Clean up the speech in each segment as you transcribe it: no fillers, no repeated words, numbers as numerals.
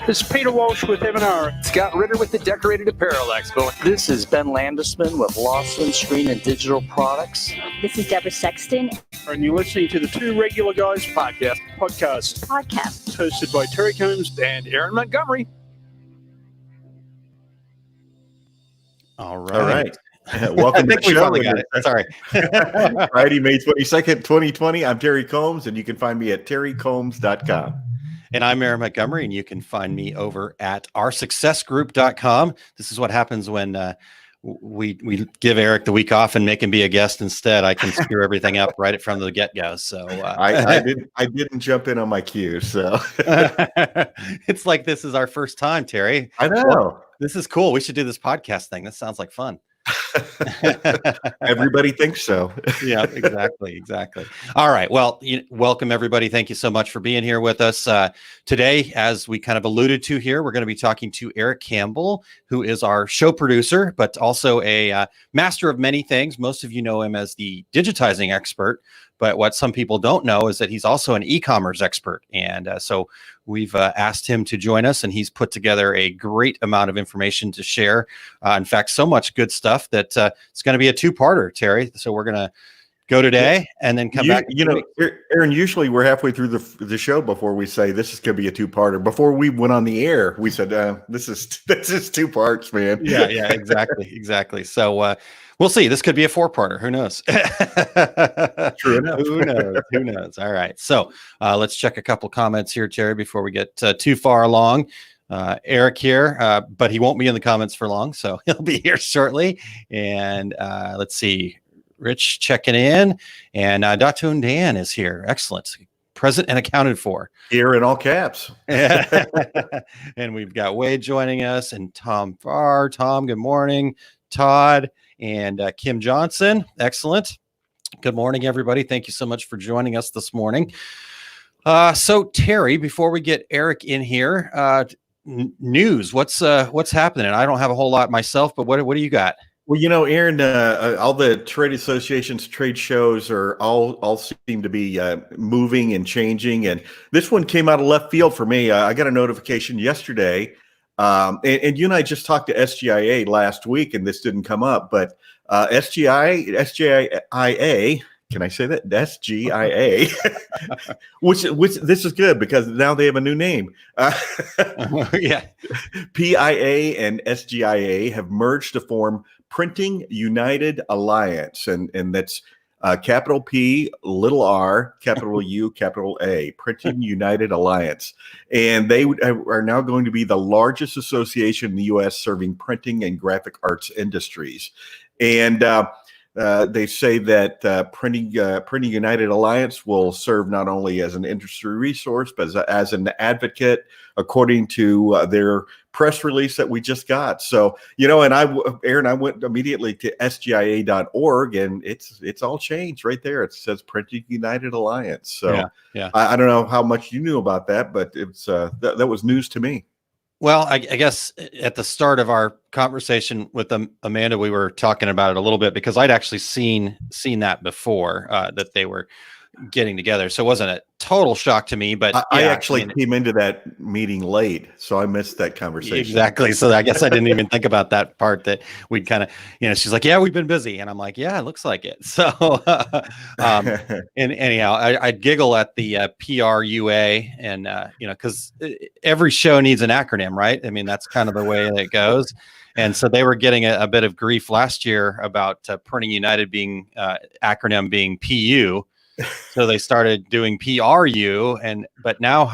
This is Peter Walsh with M&R. Scott Ritter with the Decorated Apparel Expo. This is Ben Landesman with Lawson Screen and Digital Products. This is Deborah Sexton. And you're listening to the Two Regular Guys podcast hosted by Terry Combs and Aaron Montgomery. All right. Welcome to the show. Got it. Sorry. Friday, May 22nd, 2020. I'm Terry Combs, and you can find me at terrycombs.com. And I'm Erich Montgomery, and you can find me over at oursuccessgroup.com. This is what happens when we give Eric the week off and make him be a guest instead. I can screw everything up right from the get-go. So I didn't jump in on my cue. So it's like this is our first time, Terry. I know. Well, this is cool. We should do this podcast thing. This sounds like fun. Everybody thinks so. Yeah, exactly. All right. Well, welcome everybody. Thank you so much for being here with us today. As we kind of alluded to here, we're going to be talking to Erich Campbell, who is our show producer, but also a master of many things. Most of you know him as the digitizing expert, but what some people don't know is that he's also an e-commerce expert. And so we've asked him to join us, and he's put together a great amount of information to share. In fact, so much good stuff that it's going to be a two-parter, Terry. So we're going to go today and then come back. You know, Aaron, usually we're halfway through the show before we say this is going to be a two-parter. Before we went on the air, we said this is two parts, man. Yeah, exactly. So we'll see. This could be a four-parter. Who knows? True enough. Who knows? All right. So let's check a couple comments here, Terry, before we get too far along. Eric here, but he won't be in the comments for long, so he'll be here shortly. And let's see. Rich checking in, and Datu and Dan is here. Excellent. Present and accounted for. Here in all caps. And we've got Wade joining us, and Tom Farr. Tom, good morning. Todd and Kim Johnson. Excellent. Good morning, everybody. Thank you so much for joining us this morning. So Terry, before we get Eric in here, news. What's happening? I don't have a whole lot myself, but what do you got? Well, you know, Aaron, all the trade associations, trade shows are all seem to be moving and changing. And this one came out of left field for me. I got a notification yesterday. And you and I just talked to SGIA last week, and this didn't come up. But SGIA, can I say that? SGIA, which this is good because now they have a new name. Yeah. PIA and SGIA have merged to form Printing United Alliance, and that's capital P, little r, capital U, capital A, Printing United Alliance. And they are now going to be the largest association in the U.S. serving printing and graphic arts industries. And they say that Printing United Alliance will serve not only as an industry resource, but as an advocate, according to their press release that we just got. So, you know, and Aaron, I went immediately to sgia.org, and it's all changed right there. It says Printing United Alliance. So yeah. I don't know how much you knew about that, but it's that was news to me. Well, I guess at the start of our conversation with Amanda, we were talking about it a little bit because I'd actually seen that before, that they were getting together. So it wasn't a total shock to me, but I actually came into that meeting late, so I missed that conversation. Exactly. So I guess I didn't even think about that part, that we'd kind of, she's like, yeah, we've been busy. And I'm like, yeah, it looks like it. So, and anyhow, I giggle at the PRUA, and, because every show needs an acronym, right? I mean, that's kind of the way that it goes. And so they were getting a bit of grief last year about Printing United being acronym being PU. So they started doing PRU, but now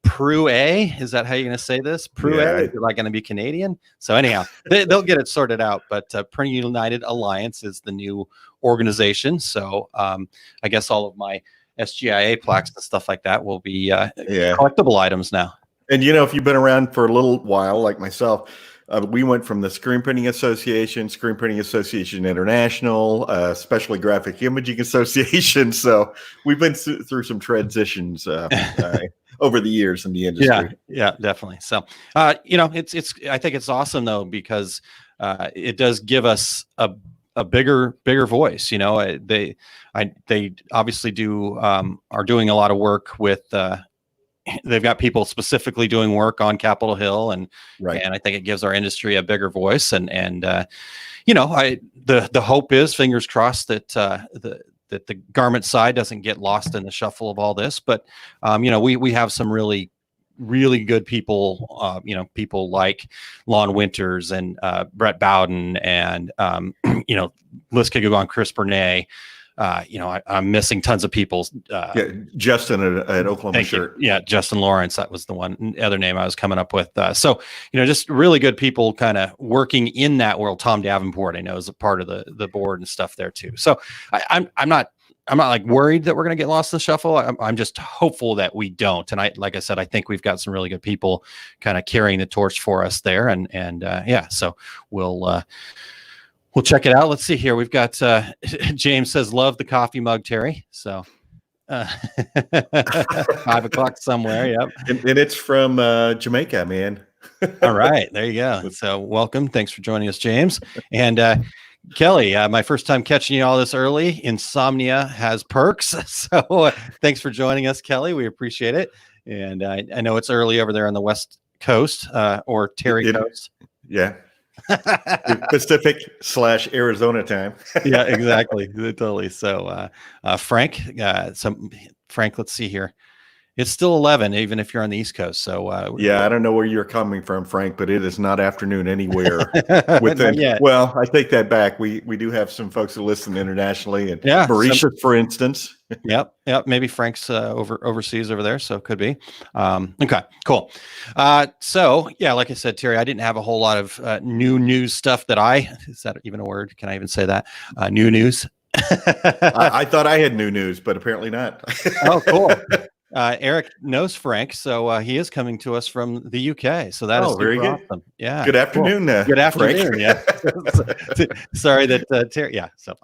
PRU-A, is that how you're going to say this? PRU-A, is it like going to be Canadian? So anyhow, they'll get it sorted out. But Printing United Alliance is the new organization. So I guess all of my SGIA plaques and stuff like that will be collectible items now. And if you've been around for a little while, like myself, we went from the Screen Printing Association International, Specialty Graphic Imaging Association. So we've been through some transitions over the years in the industry. Yeah, definitely. So, I think it's awesome though, because it does give us a bigger voice. They obviously are doing a lot of work with they've got people specifically doing work on Capitol Hill, and Right. and I think it gives our industry a bigger voice. And the hope is, fingers crossed, that the garment side doesn't get lost in the shuffle of all this. But we have some really good people, people like Lon Winters and Brett Bowden, and list could go on, Chris Bernay. I'm missing tons of people. Justin at Oklahoma Shirt. Yeah, Justin Lawrence. That was the other name I was coming up with. So just really good people kind of working in that world. Tom Davenport, I know, is a part of the board and stuff there too. So I'm not like worried that we're going to get lost in the shuffle. I'm just hopeful that we don't. And like I said, I think we've got some really good people kind of carrying the torch for us there. And so we'll check it out. Let's see here. We've got James says, love the coffee mug, Terry. So 5:00 somewhere. Yep. And it's from Jamaica, man. All right. There you go. So welcome. Thanks for joining us, James. And Kelly, my first time catching you all this early. Insomnia has perks. So thanks for joining us, Kelly. We appreciate it. And I know it's early over there on the West Coast or Terry Coast. Yeah. Pacific/Arizona time. Yeah, exactly. Totally. So Frank, Frank, let's see here. It's still 11, even if you're on the East Coast. So I don't know where you're coming from, Frank, but it is not afternoon anywhere within. Yet. Well, I take that back. We do have some folks that listen internationally, and Mauritius, for instance. Yep. Maybe Frank's overseas over there, so it could be. Okay, cool. So yeah, like I said, Terry, I didn't have a whole lot of new news stuff is that even a word? Can I even say that? New news. I thought I had new news, but apparently not. Oh, cool. Erich knows Frank, so he is coming to us from the UK. So that is very good. Awesome. Yeah. Good afternoon. Cool. Good afternoon. Frank. Yeah. Sorry that Terry. Yeah. So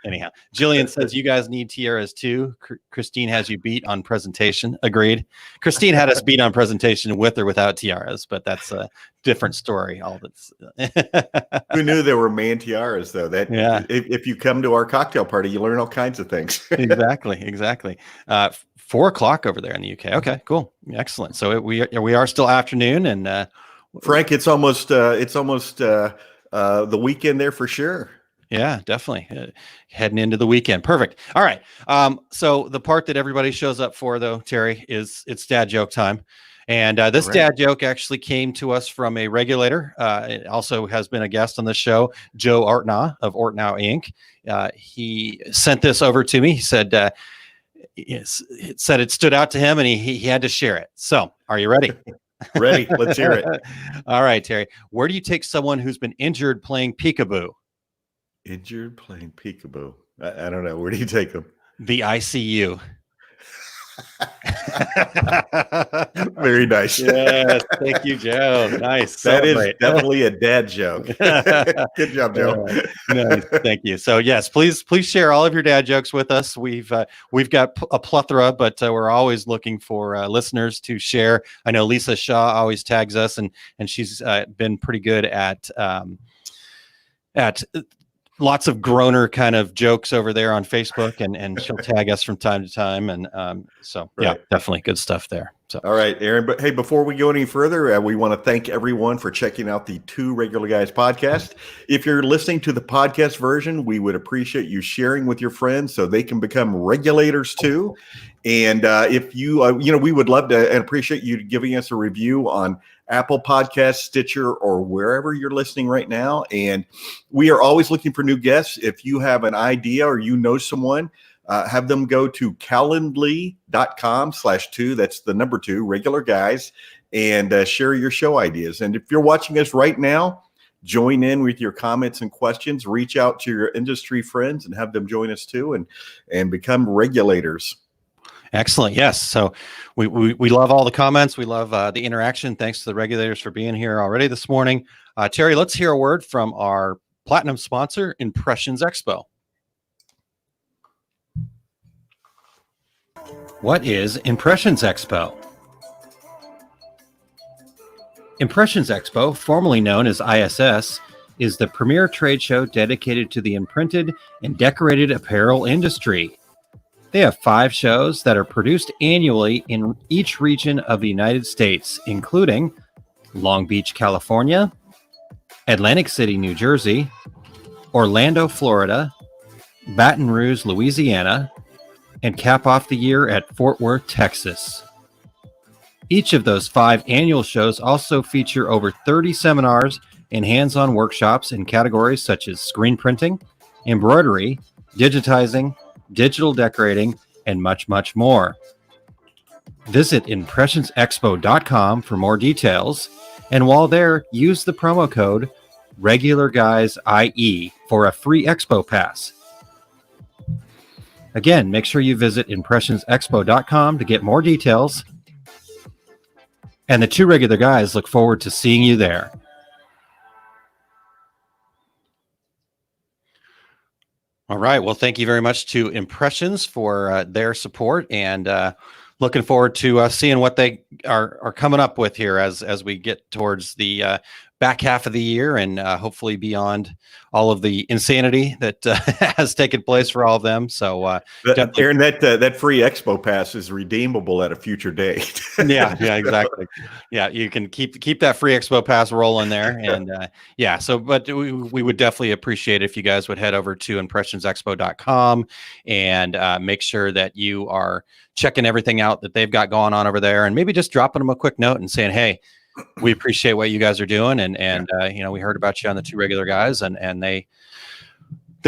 anyhow, Jillian says you guys need tiaras too. Christine has you beat on presentation. Agreed. Christine had us beat on presentation with or without tiaras, but that's a different story. All that's. Who knew there were man tiaras though? If you come to our cocktail party, you learn all kinds of things. Exactly. 4:00 over there in the UK. Okay, cool, excellent. So we are still afternoon, and Frank, it's almost the weekend there for sure. Yeah, definitely heading into the weekend. Perfect. All right. So the part that everybody shows up for, though, Terry, it's dad joke time. And this dad joke actually came to us from a regulator. It also has been a guest on the show, Joe Ortnaw of Ortnaw Inc. He sent this over to me. He said, it said it stood out to him, and he had to share it. So are you ready? Ready. Let's hear it. All right, Terry. Where do you take someone who's been injured playing peekaboo? Injured playing peekaboo. I don't know. Where do you take them? The ICU. Very nice. Yes, thank you, Joe. Nice. That is definitely a dad joke. Good job, Joe. Nice. Thank you. So yes, please share all of your dad jokes with us. We've got a plethora, but we're always looking for listeners to share. I know Lisa Shaw always tags us, and she's been pretty good at lots of groaner kind of jokes over there on Facebook, and she'll tag us from time to time. And yeah, definitely good stuff there. So, all right, Aaron, but hey, before we go any further, we want to thank everyone for checking out the Two Regular Guys podcast. If you're listening to the podcast version, we would appreciate you sharing with your friends so they can become regulators too. And if you, we would love to and appreciate you giving us a review on Apple Podcasts, Stitcher, or wherever you're listening right now. And we are always looking for new guests. If you have an idea or you know someone, have them go to calendly.com/2. That's the number 2, regular guys, and share your show ideas. And if you're watching us right now, join in with your comments and questions. Reach out to your industry friends and have them join us too, and become regulators. Excellent. Yes. So we love all the comments. We love the interaction. Thanks to the regulators for being here already this morning. Terry, let's hear a word from our platinum sponsor, Impressions Expo. What is Impressions Expo? Impressions Expo, formerly known as ISS, is the premier trade show dedicated to the imprinted and decorated apparel industry. They have 5 shows that are produced annually in each region of the United States, including Long Beach, California, Atlantic City, New Jersey, Orlando, Florida, Baton Rouge, Louisiana, and cap off the year at Fort Worth, Texas. Each of those 5 annual shows also feature over 30 seminars and hands-on workshops in categories such as screen printing, embroidery, digitizing, digital decorating, and much, much more. Visit impressionsexpo.com for more details, and while there, use the promo code RegularGuysIE for a free expo pass. Again, make sure you visit impressionsexpo.com to get more details. And the 2 regular guys look forward to seeing you there. All right. Well, thank you very much to Impressions for their support, and looking forward to seeing what they are coming up with here as we get towards the back half of the year, and hopefully beyond all of the insanity that has taken place for all of them. So, Aaron, that free expo pass is redeemable at a future date. yeah, exactly. Yeah, you can keep that free expo pass rolling there, and but we would definitely appreciate it if you guys would head over to impressionsexpo.com and make sure that you are checking everything out that they've got going on over there, and maybe just dropping them a quick note and saying, hey, we appreciate what you guys are doing, and we heard about you on the 2 regular guys, and they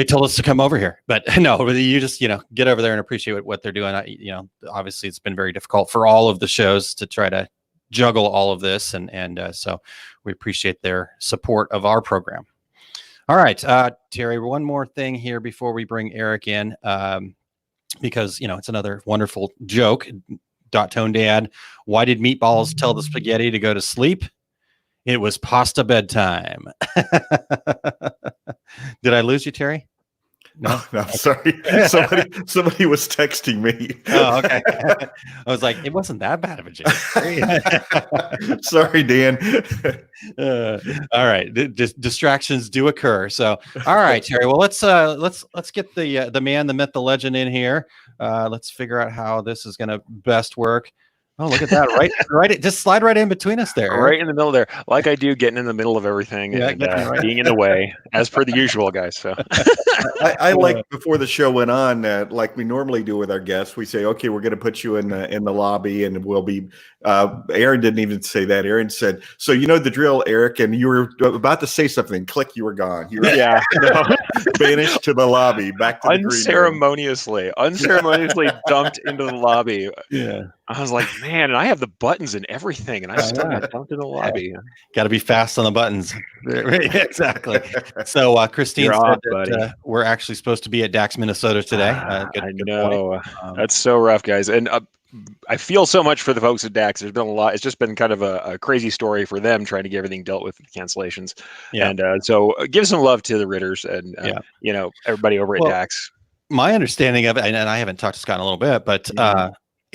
told us to come over here. But no, you just get over there and appreciate what they're doing. Obviously it's been very difficult for all of the shows to try to juggle all of this, and so we appreciate their support of our program. All right, Terry, one more thing here before we bring Erich in, because it's another wonderful joke. Dot Tone Dad, why did Meatballs tell the spaghetti to go to sleep? It was pasta bedtime. Did I lose you, Terry? No, sorry. Somebody was texting me. Oh, okay. I was like, it wasn't that bad of a joke. Sorry, Dan. All right, distractions do occur. So, all right, Terry. Well, let's get the man, the myth, the legend in here. Let's figure out how this is going to best work. Oh, look at that! Right. Just slide right in between us there. Right in the middle there, like I do, getting in the middle of everything, and being in the way, as per the usual, guys. So I like before the show went on, like we normally do with our guests, we say, okay, we're going to put you in the lobby, and we'll be. Aaron didn't even say that. Aaron said, "So you know the drill, Erich," and you were about to say something. Click, you were gone. You were vanished to the lobby, back to the unceremoniously dumped into the lobby. Yeah. I was like, man, and I have the buttons and everything, and I still got dumped in the lobby. Got to be fast on the buttons. Exactly. So Christine said that we're actually supposed to be at DAX, Minnesota today. I know. That's so rough, guys. And I feel so much for the folks at DAX. There's been a lot. It's just been kind of a crazy story for them trying to get everything dealt with cancellations. Yeah. And so give some love to the Ritters and, everybody over at DAX. My understanding of it, and I haven't talked to Scott in a little bit, but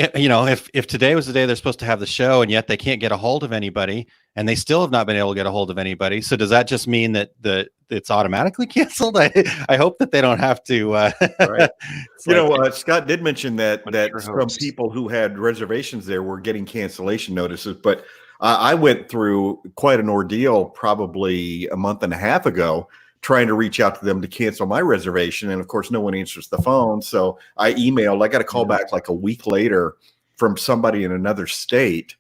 if today was the day they're supposed to have the show and yet they can't get a hold of anybody and they still have not been able to get a hold of anybody. So does that just mean that it's automatically canceled? I hope that they don't have to. Right. Scott did mention that some people who had reservations there were getting cancellation notices, but I went through quite an ordeal probably a month and a half ago trying to reach out to them to cancel my reservation. And of course, no one answers the phone. So I emailed, I got a call back like a week later from somebody in another state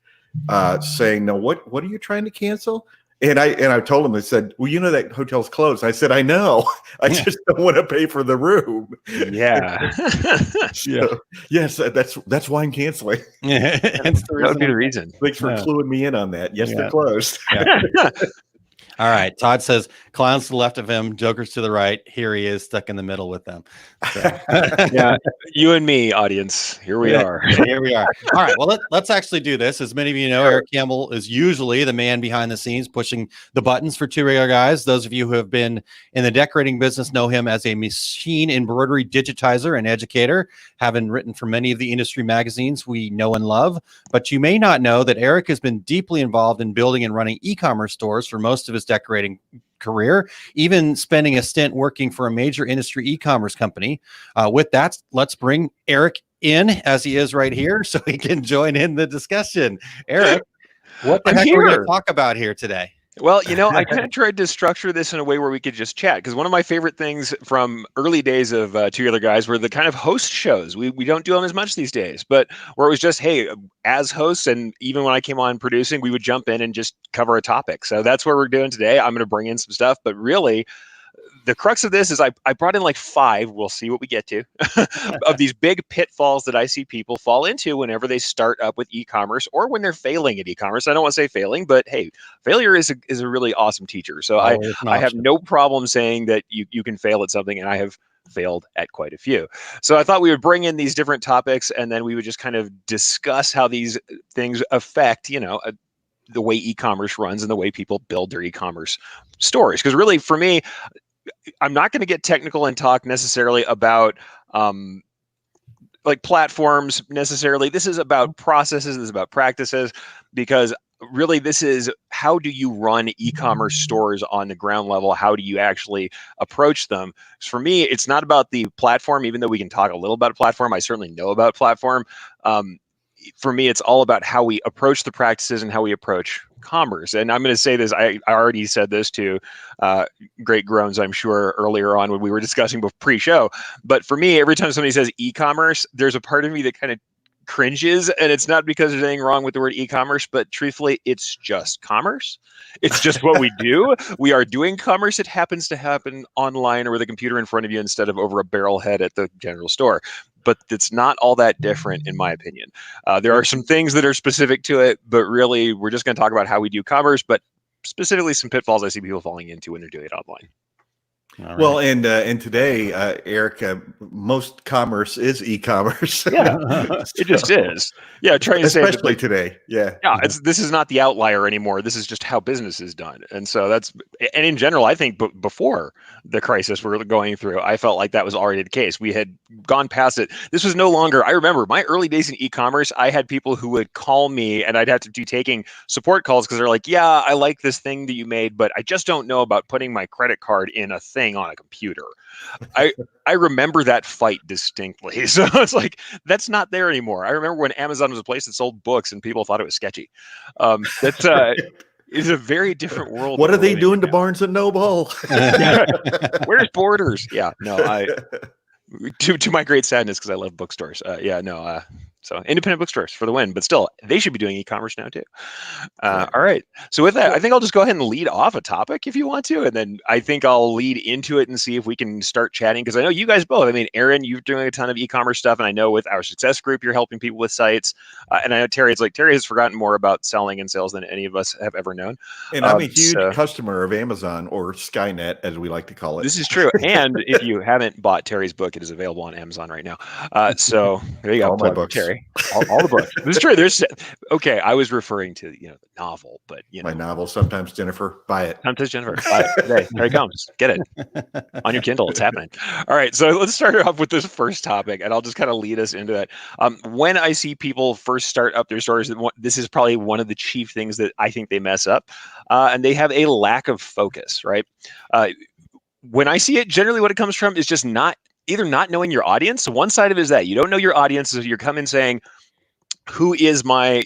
saying, no, what are you trying to cancel? And I told them, I said, well, that hotel's closed. I said, I know, I just don't want to pay for the room. Yeah. Yes, that's why I'm canceling. That would be the reason. Thanks for cluing me in on that. Yes, they're closed. All right. Todd says clowns to the left of him, jokers to the right. Here he is stuck in the middle with them. So. Yeah. You and me, audience. Here we are. Here we are. All right. Well, let's actually do this. As many of you know, Erich Campbell is usually the man behind the scenes pushing the buttons for 2 regular guys. Those of you who have been in the decorating business know him as a machine embroidery digitizer and educator, having written for many of the industry magazines we know and love. But you may not know that Erich has been deeply involved in building and running e-commerce stores for most of his decorating career, even spending a stint working for a major industry e-commerce company. With that, let's bring Erich in as he is right here so he can join in the discussion. Erich, what the heck are we going to talk about here today? Well, I kind of tried to structure this in a way where we could just chat, because one of my favorite things from early days of Two Other Guys were the kind of host shows. We don't do them as much these days, but where it was just, hey, as hosts, and even when I came on producing, we would jump in and just cover a topic. So that's what we're doing today. I'm going to bring in some stuff, but really, the crux of this is I brought in like 5, we'll see what we get to, of these big pitfalls that I see people fall into whenever they start up with e-commerce or when they're failing at e-commerce. I don't want to say failing, but hey, failure is a really awesome teacher. So I have no problem saying that you can fail at something, and I have failed at quite a few. So I thought we would bring in these different topics, and then we would just kind of discuss how these things affect, the way e-commerce runs and the way people build their e-commerce stores. Because really, for me, I'm not going to get technical and talk necessarily about like platforms necessarily. This is about processes. This is about practices, because really this is how do you run e-commerce stores on the ground level? How do you actually approach them? For me, it's not about the platform, even though we can talk a little about platform. I certainly know about platform. For me, it's all about how we approach the practices and how we approach commerce. And I'm going to say this, I already said this to great groans, I'm sure, earlier on when we were discussing pre-show. But for me, every time somebody says e-commerce, there's a part of me that kind of cringes, and it's not because there's anything wrong with the word e-commerce, but truthfully, it's just commerce. It's just what we do. We are doing commerce. It happens to happen online or with a computer in front of you instead of over a barrel head at the general store. But it's not all that different, in my opinion. There are some things that are specific to it, but really, we're just going to talk about how we do commerce, but specifically some pitfalls I see people falling into when they're doing it online. Right. Well, and today, Erich, most commerce is e-commerce. Yeah, it just is. Yeah, trying to say that, especially today. Yeah, this is not the outlier anymore. This is just how business is done, and so and in general, I think before the crisis we're going through, I felt like that was already the case. We had gone past it. This was no longer. I remember my early days in e-commerce. I had people who would call me, and I'd have to be taking support calls because they're like, "Yeah, I like this thing that you made, but I just don't know about putting my credit card in a thing on a computer." I remember that fight distinctly. So it's like, that's not there anymore. I remember when Amazon was a place that sold books and people thought it was sketchy. It's a very different world. What are they doing to Barnes and Noble? Where's Borders? Yeah, no, to my great sadness, because I love bookstores. So independent bookstores for the win, but still, they should be doing e-commerce now too. All right. So with that, I think I'll just go ahead and lead off a topic if you want to, and then I think I'll lead into it and see if we can start chatting, because I know you guys both. I mean, Aaron, you're doing a ton of e-commerce stuff, and I know with our success group, you're helping people with sites. And I know Terry has forgotten more about selling and sales than any of us have ever known. And I'm a huge customer of Amazon, or Skynet, as we like to call it. This is true. And if you haven't bought Terry's book, it is available on Amazon right now. So there you go. All my books. Terry. All the books. This is true. There's I was referring to the novel, but my novel. Sometimes Jennifer, buy it. Sometimes Jennifer, buy it today. Here it comes. Get it on your Kindle. It's happening. All right. So let's start off with this first topic, and I'll just kind of lead us into that. When I see people first start up their stores, this is probably one of the chief things that I think they mess up, and they have a lack of focus. Right. When I see it, generally what it comes from is just either not knowing your audience. So one side of it is that you don't know your audience. So you're coming saying, who is my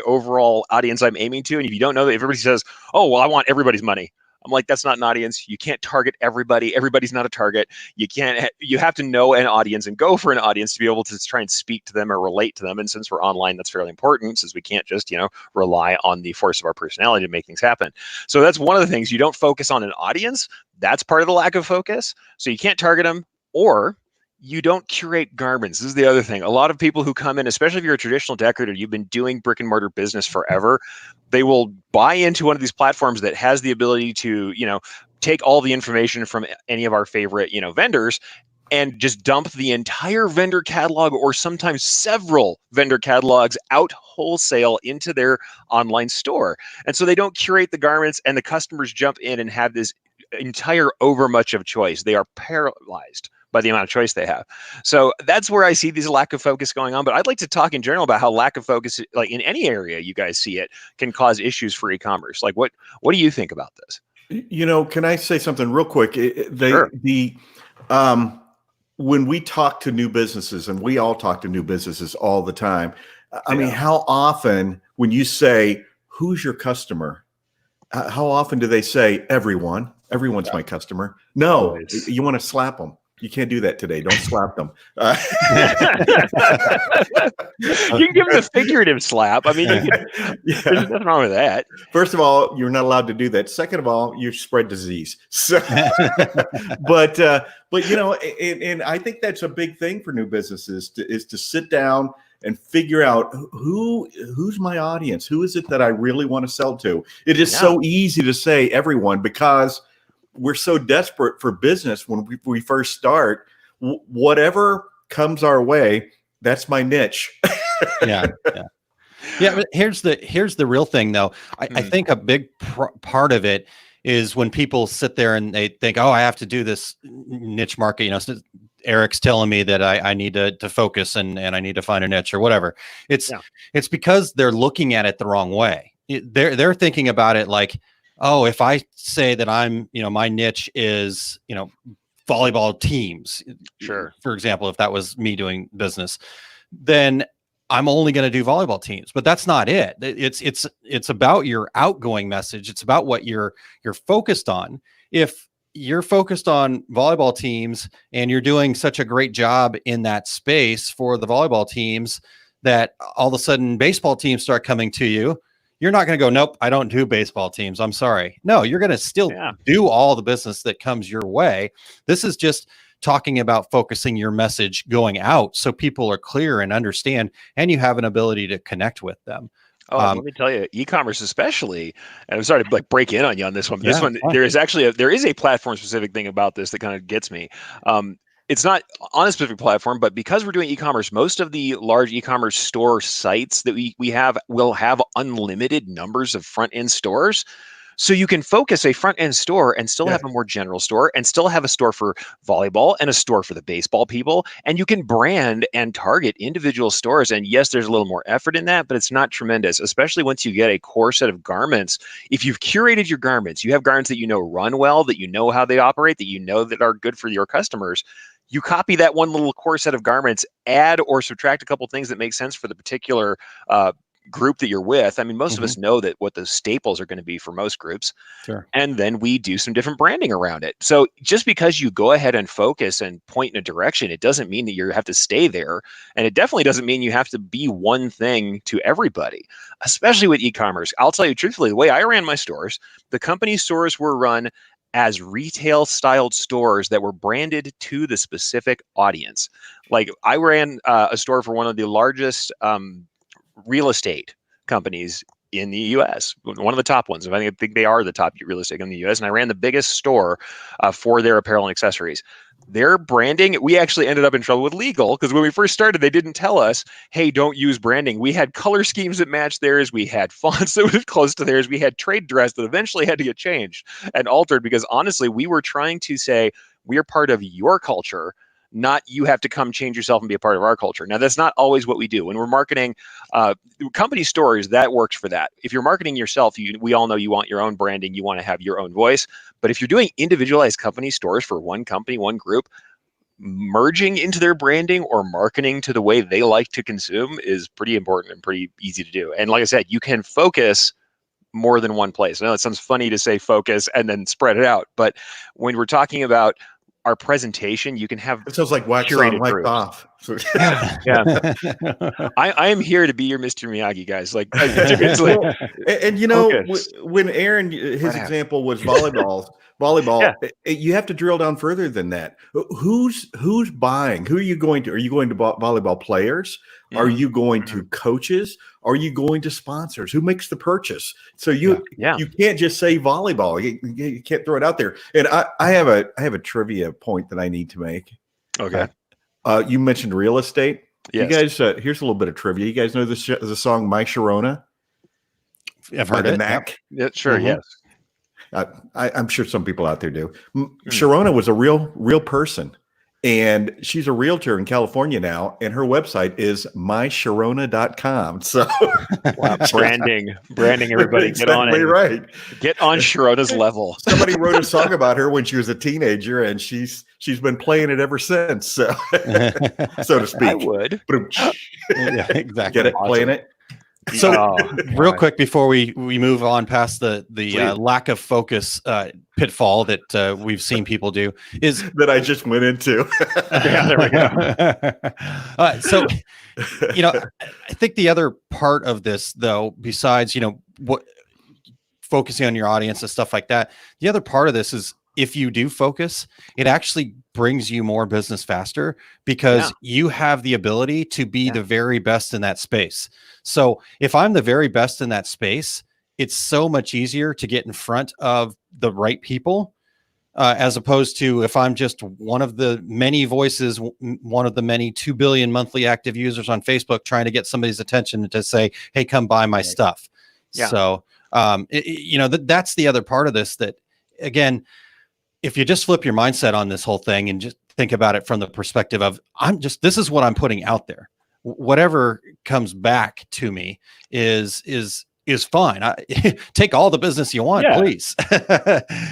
overall audience I'm aiming to? And if you don't know that, everybody says, oh, well, I want everybody's money. I'm like, that's not an audience. You can't target everybody. Everybody's not a target. You have to know an audience and go for an audience to be able to try and speak to them or relate to them. And since we're online, that's fairly important, since we can't just, rely on the force of our personality to make things happen. So that's one of the things. You don't focus on an audience. That's part of the lack of focus. So you can't target them, or you don't curate garments. This is the other thing. A lot of people who come in, especially if you're a traditional decorator, you've been doing brick and mortar business forever, they will buy into one of these platforms that has the ability to, take all the information from any of our favorite, vendors and just dump the entire vendor catalog, or sometimes several vendor catalogs, out wholesale into their online store. And so they don't curate the garments, and the customers jump in and have this entire overmuch of choice. They are paralyzed by the amount of choice they have. So that's where I see this lack of focus going on. But I'd like to talk in general about how lack of focus, like in any area you guys see it, can cause issues for e-commerce. Like what do you think about this? Can I say something real quick? Sure. When we talk to new businesses, and we all talk to new businesses all the time, I mean, how often when you say, who's your customer? How often do they say, everyone? Everyone's my customer. No, Always. You want to slap them. You can't do that today. Don't slap them. You can give them a figurative slap. I mean, there's nothing wrong with that. First of all, you're not allowed to do that. Second of all, you spread disease. So, but and I think that's a big thing for new businesses is to sit down and figure out who's my audience. Who is it that I really want to sell to? It is so easy to say everyone because we're so desperate for business when we first start. Whatever comes our way, that's my niche. Yeah. But here's the real thing, though. I think a big part of it is when people sit there and they think, oh, I have to do this niche market. So Erich's telling me that I need to focus and I need to find a niche or whatever. It's because they're looking at it the wrong way. They're thinking about it like, oh, if I say that I'm, my niche is, volleyball teams, sure, for example, if that was me doing business, then I'm only going to do volleyball teams. But that's not it. It's about your outgoing message. It's about what you're focused on. If you're focused on volleyball teams and you're doing such a great job in that space for the volleyball teams that all of a sudden baseball teams start coming to you, you're not going to go, nope, I don't do baseball teams. I'm sorry. No, you're going to still do all the business that comes your way. This is just talking about focusing your message going out so people are clear and understand, and you have an ability to connect with them. Oh, let me tell you, e-commerce especially, and I'm sorry to break in on you on this one, but this one, there is a platform specific thing about this that kind of gets me. It's not on a specific platform, but because we're doing e-commerce, most of the large e-commerce store sites that we have will have unlimited numbers of front-end stores. So you can focus a front-end store and still have a more general store and still have a store for volleyball and a store for the baseball people. And you can brand and target individual stores. And yes, there's a little more effort in that, but it's not tremendous, especially once you get a core set of garments. If you've curated your garments, you have garments that run well, that how they operate, that that are good for your customers. You copy that one little core set of garments, add or subtract a couple things that make sense for the particular group that you're with. I mean, most of us know that what the staples are going to be for most groups. Sure. And then we do some different branding around it. So just because you go ahead and focus and point in a direction, it doesn't mean that you have to stay there. And it definitely doesn't mean you have to be one thing to everybody, especially with e-commerce. I'll tell you truthfully, the way I ran my stores, the company stores were run as retail styled stores that were branded to the specific audience. Like I ran a store for one of the largest real estate companies in the US, one of the top ones. I think they are the top real estate in the US. And I ran the biggest store for their apparel and accessories. Their branding, we actually ended up in trouble with legal because when we first started, they didn't tell us, hey, don't use branding. We had color schemes that matched theirs. We had fonts that were close to theirs. We had trade dress that eventually had to get changed and altered because honestly, we were trying to say we are part of your culture, not you have to come change yourself and be a part of our culture. Now, that's not always what we do. When we're marketing company stores, that works for that. If you're marketing yourself, we all know you want your own branding. You want to have your own voice. But if you're doing individualized company stores for one company, one group, merging into their branding or marketing to the way they like to consume is pretty important and pretty easy to do. And like I said, you can focus more than one place. I know it sounds funny to say focus and then spread it out. But when we're talking about our presentation, you can have it sounds like wax on, wax off. Yeah. I am here to be your Mr. Miyagi, guys. Like, when Aaron, his example was volleyball, you have to drill down further than that. Who's buying? Who are you going to? Are you going to volleyball players? Are you going to coaches? Are you going to sponsors? Who makes the purchase? So you can't just say volleyball. You can't throw it out there. And I have a trivia point that I need to make. Okay. You mentioned real estate. Yes. You guys, here's a little bit of trivia. You guys know the song "My Sharona"? I've heard it. Knack. Yeah, sure. Mm-hmm. Yes. I'm sure some people out there do. Sharona was a real person, And she's a realtor in California now, and her website is mysharona.com. So wow, branding, everybody, exactly get on it. Right. Get on Sharona's level. Somebody wrote a song about her when she was a teenager, and she's been playing it ever since, so to speak. I would. Yeah, exactly. Get it? Awesome. Playing it? So real quick before we move on past the lack of focus pitfall that we've seen people do is that I just went into. Yeah, there we go. So, I think the other part of this, though, besides, what focusing on your audience and stuff like that, the other part of this is if you do focus, it actually brings you more business faster because you have the ability to be the very best in that space. So if I'm the very best in that space, it's so much easier to get in front of the right people, as opposed to if I'm just one of the many voices, one of the many 2 billion monthly active users on Facebook trying to get somebody's attention to say, hey, come buy my stuff. Yeah. So, that's the other part of this that, again, if you just flip your mindset on this whole thing and just think about it from the perspective of this is what I'm putting out there. Whatever comes back to me is fine. Take all the business you want, please.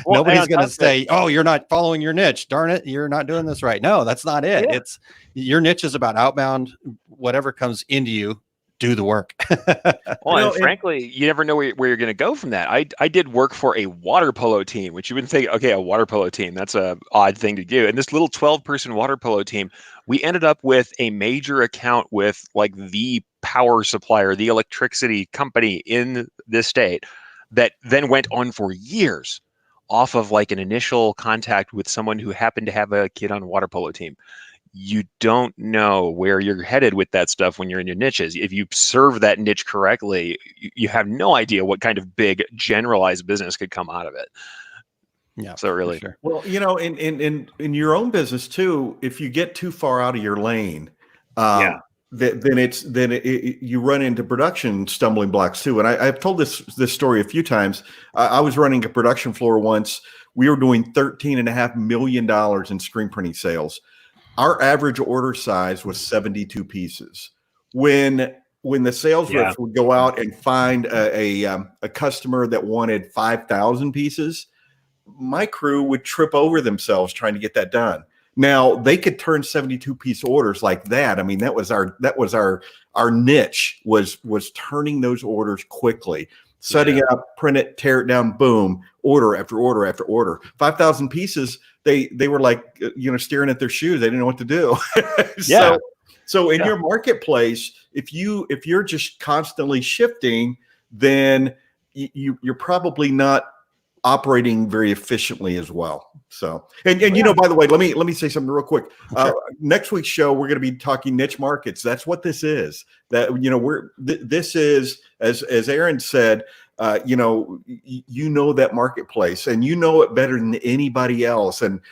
Nobody's going to say, "Oh, you're not following your niche. Darn it, you're not doing this right." No, that's not it. It's your niche is about outbound. Whatever comes into you, do the work. And frankly, you never know where you're going to go from that. I did work for a water polo team, which you wouldn't think, okay, a water polo team, that's a odd thing to do. And this little 12-person water polo team, we ended up with a major account with like the power supplier, the electricity company in this state that then went on for years off of like an initial contact with someone who happened to have a kid on a water polo team. You don't know where you're headed with that stuff when you're in your niches. If you serve that niche correctly, you have no idea what kind of big generalized business could come out of it. Yeah. So really, sure. Well, in your own business too, if you get too far out of your lane, then you run into production stumbling blocks too. And I've told this story a few times. I was running a production floor once. We were doing $13.5 million in screen printing sales. Our average order size was 72 pieces. When the sales reps would go out and find a customer that wanted 5,000 pieces, my crew would trip over themselves trying to get that done. Now they could turn 72 piece orders like that. I mean, that was our niche was turning those orders quickly, setting it up, print it, tear it down, boom, order after order after order. 5,000 pieces. They were like, staring at their shoes. They didn't know what to do. So in your marketplace, if you're just constantly shifting, then you're probably not operating very efficiently as well. So, and by the way, let me say something real quick. Next week's show, we're going to be talking niche markets. That's what this is. That this is, as Aaron said, that marketplace and you know it better than anybody else. And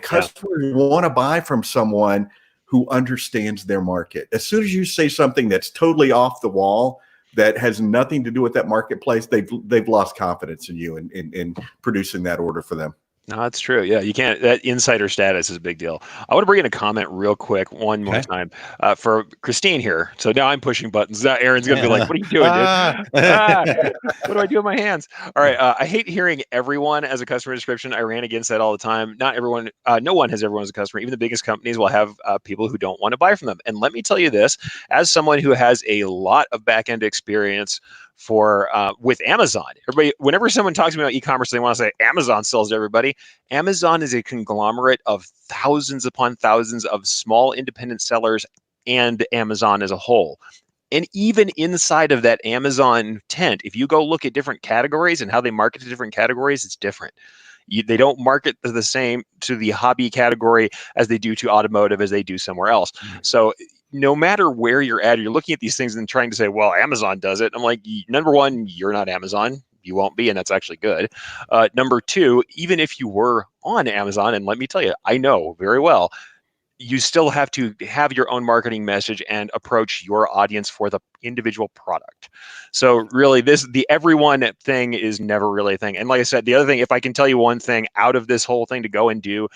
customers want to buy from someone who understands their market. As soon as you say something that's totally off the wall, that has nothing to do with that marketplace, they've lost confidence in you in producing that order for them. No, that's true. Yeah, you can't. That insider status is a big deal. I want to bring in a comment real quick one more time for Christine here. So now I'm pushing buttons. Now Aaron's going to be like, what are you doing, dude? What do I do with my hands? All right. I hate hearing everyone as a customer description. I ran against that all the time. Not everyone, no one has everyone as a customer. Even the biggest companies will have people who don't want to buy from them. And let me tell you this, as someone who has a lot of back-end experience with Amazon. Everybody, whenever someone talks to me about e-commerce, they want to say Amazon sells to everybody. Amazon is a conglomerate of thousands upon thousands of small independent sellers and Amazon as a whole. And even inside of that Amazon tent, if you go look at different categories and how they market to different categories, it's different. They don't market the same to the hobby category as they do to automotive as they do somewhere else. So no matter where you're at, you're looking at these things and trying to say, well, Amazon does it. I'm like, number one, you're not Amazon. You won't be, and that's actually good. Number two, even if you were on Amazon, and let me tell you, I know very well, you still have to have your own marketing message and approach your audience for the individual product. So really, the everyone thing is never really a thing. And like I said, the other thing, if I can tell you one thing out of this whole thing to go and do,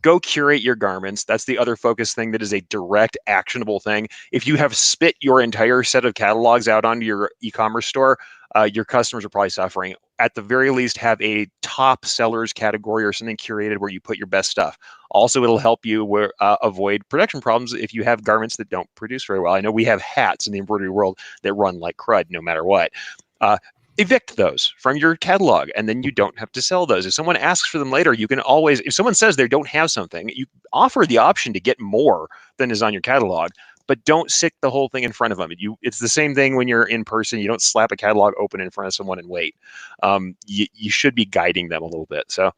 go curate your garments. That's the other focus thing that is a direct, actionable thing. If you have spit your entire set of catalogs out onto your e-commerce store, your customers are probably suffering. At the very least, have a top sellers category or something curated where you put your best stuff. Also, it'll help you avoid production problems if you have garments that don't produce very well. I know we have hats in the embroidery world that run like crud no matter what. Evict those from your catalog, and then you don't have to sell those. If someone asks for them later, you can always, if someone says they don't have something, you offer the option to get more than is on your catalog, but don't stick the whole thing in front of them. It's the same thing when you're in person. You don't slap a catalog open in front of someone and wait. You should be guiding them a little bit. So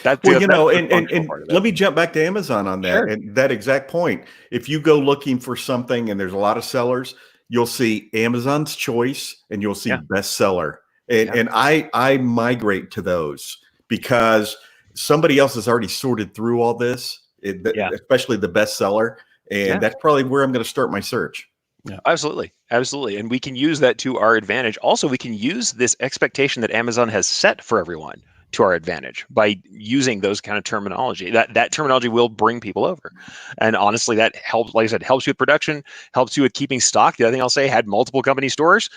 that's and let me jump back to Amazon on that. Sure. And that exact point. If you go looking for something and there's a lot of sellers, you'll see Amazon's Choice and you'll see bestseller. And I migrate to those because somebody else has already sorted through all this, especially the bestseller. And that's probably where I'm going to start my search. Yeah, absolutely. And we can use that to our advantage. Also, we can use this expectation that Amazon has set for everyone to our advantage by using those kind of terminology. That terminology will bring people over. And honestly, that helps, like I said, helps you with production, helps you with keeping stock. The other thing I'll say, had multiple company stores.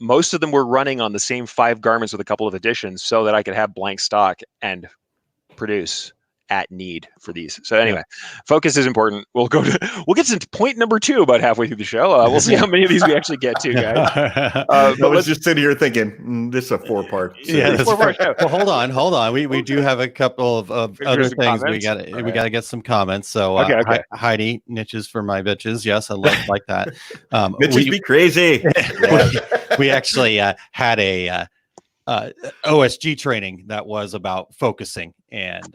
Most of them were running on the same 5 garments with a couple of additions so that I could have blank stock and produce at need for these. So anyway, focus is important. We'll get to point number 2 about halfway through the show. We'll see how many of these we actually get to, guys. I was just sitting here thinking, this is a 4-part. Yeah, well, hold on. We do have a couple of other things. We got to get some comments. So okay. Heidi, niches for my bitches. Yes, I like that. Bitches be crazy. We actually had a OSG training that was about focusing and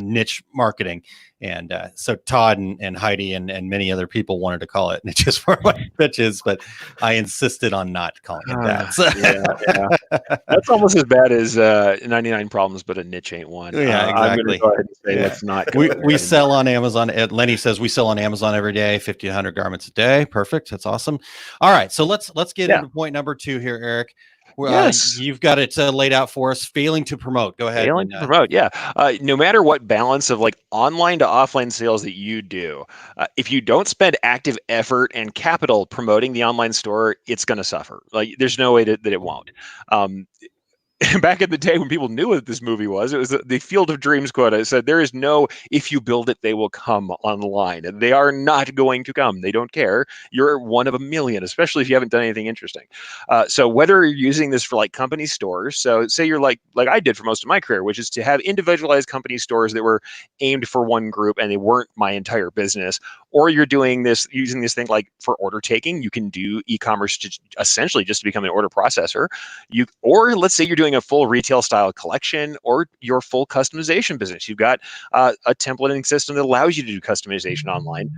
niche marketing. And so Todd and Heidi and many other people wanted to call it niches for my bitches, but I insisted on not calling it that. So. That's almost as bad as 99 problems, but a niche ain't one. Yeah, exactly. I'm going to go ahead and say that's not. We sell on Amazon. Lenny says we sell on Amazon every day, 50 to 100 garments a day. Perfect. That's awesome. All right. So let's get into point number 2 here, Erich. Yes. You've got it laid out for us. Failing to promote. Go ahead. Failing to promote. Yeah. No matter what balance of like online to offline sales that you do, if you don't spend active effort and capital promoting the online store, it's going to suffer. Like there's no way that it won't. Back in the day when people knew what this movie was, it was the Field of Dreams quote. It said, there is no, if you build it, they will come online. And they are not going to come. They don't care. You're one of a million, especially if you haven't done anything interesting. So whether you're using this for like company stores, so say you're like I did for most of my career, which is to have individualized company stores that were aimed for one group and they weren't my entire business, or you're doing this, using this thing like for order taking, you can do e-commerce essentially just to become an order processor. Or let's say you're doing a full retail style collection or your full customization business. You've got a templating system that allows you to do customization online.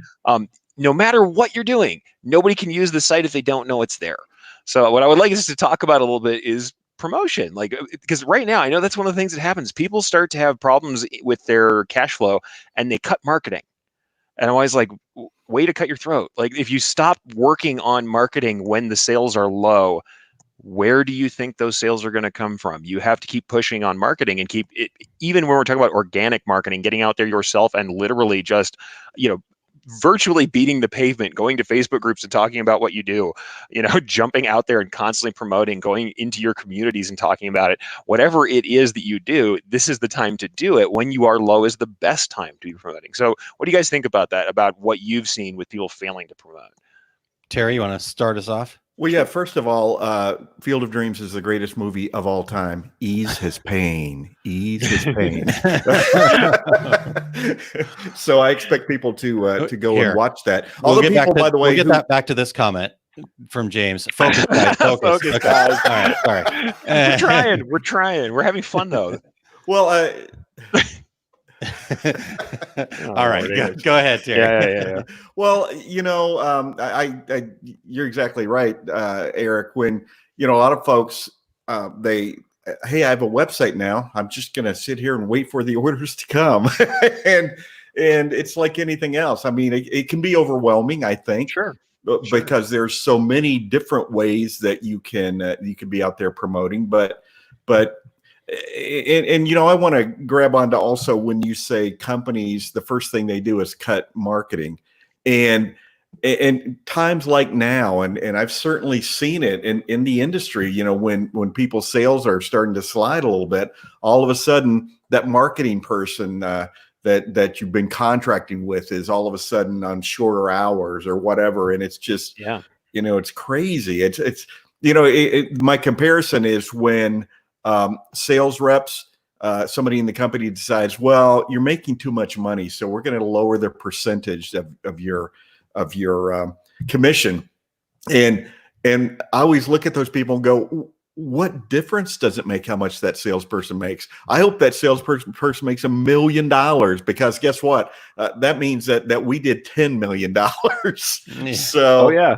No matter what you're doing, nobody can use the site if they don't know it's there. So what I would like us to talk about a little bit is promotion, like, because right now I know that's one of the things that happens. People start to have problems with their cash flow and they cut marketing. And I'm always like, way to cut your throat. Like if you stop working on marketing when the sales are low, where do you think those sales are going to come from? You have to keep pushing on marketing and keep it, even when we're talking about organic marketing, getting out there yourself and literally just, virtually beating the pavement, going to Facebook groups and talking about what you do, jumping out there and constantly promoting, going into your communities and talking about it. Whatever it is that you do, this is the time to do it. When you are low is the best time to be promoting. So what do you guys think about that, about what you've seen with people failing to promote? Terry, you want to start us off? Well, yeah, first of all, Field of Dreams is the greatest movie of all time. Ease his pain. Ease his pain. So I expect people to go and watch that. We'll get that back to this comment from James. Focus, guys. Focus. Okay. Guys. All right. We're trying. We're having fun, though. Well, all right, go ahead, Terry. Yeah. Well, you're exactly right, Erich. When a lot of folks, hey, I have a website now. I'm just going to sit here and wait for the orders to come, and it's like anything else. I mean, it can be overwhelming, I think. Sure. Because there's so many different ways that you can be out there promoting, but And I want to grab onto also when you say companies, the first thing they do is cut marketing, and times like now, and I've certainly seen it in the industry, when people's sales are starting to slide a little bit, all of a sudden that marketing person that you've been contracting with is all of a sudden on shorter hours or whatever, and it's just it's crazy. It's my comparison is when sales reps, somebody in the company decides, well, you're making too much money, so we're going to lower the percentage of your commission. And I always look at those people and go, what difference does it make how much that salesperson makes? I hope that salesperson makes $1 million, because guess what? That means that we did $10 million. So, yeah.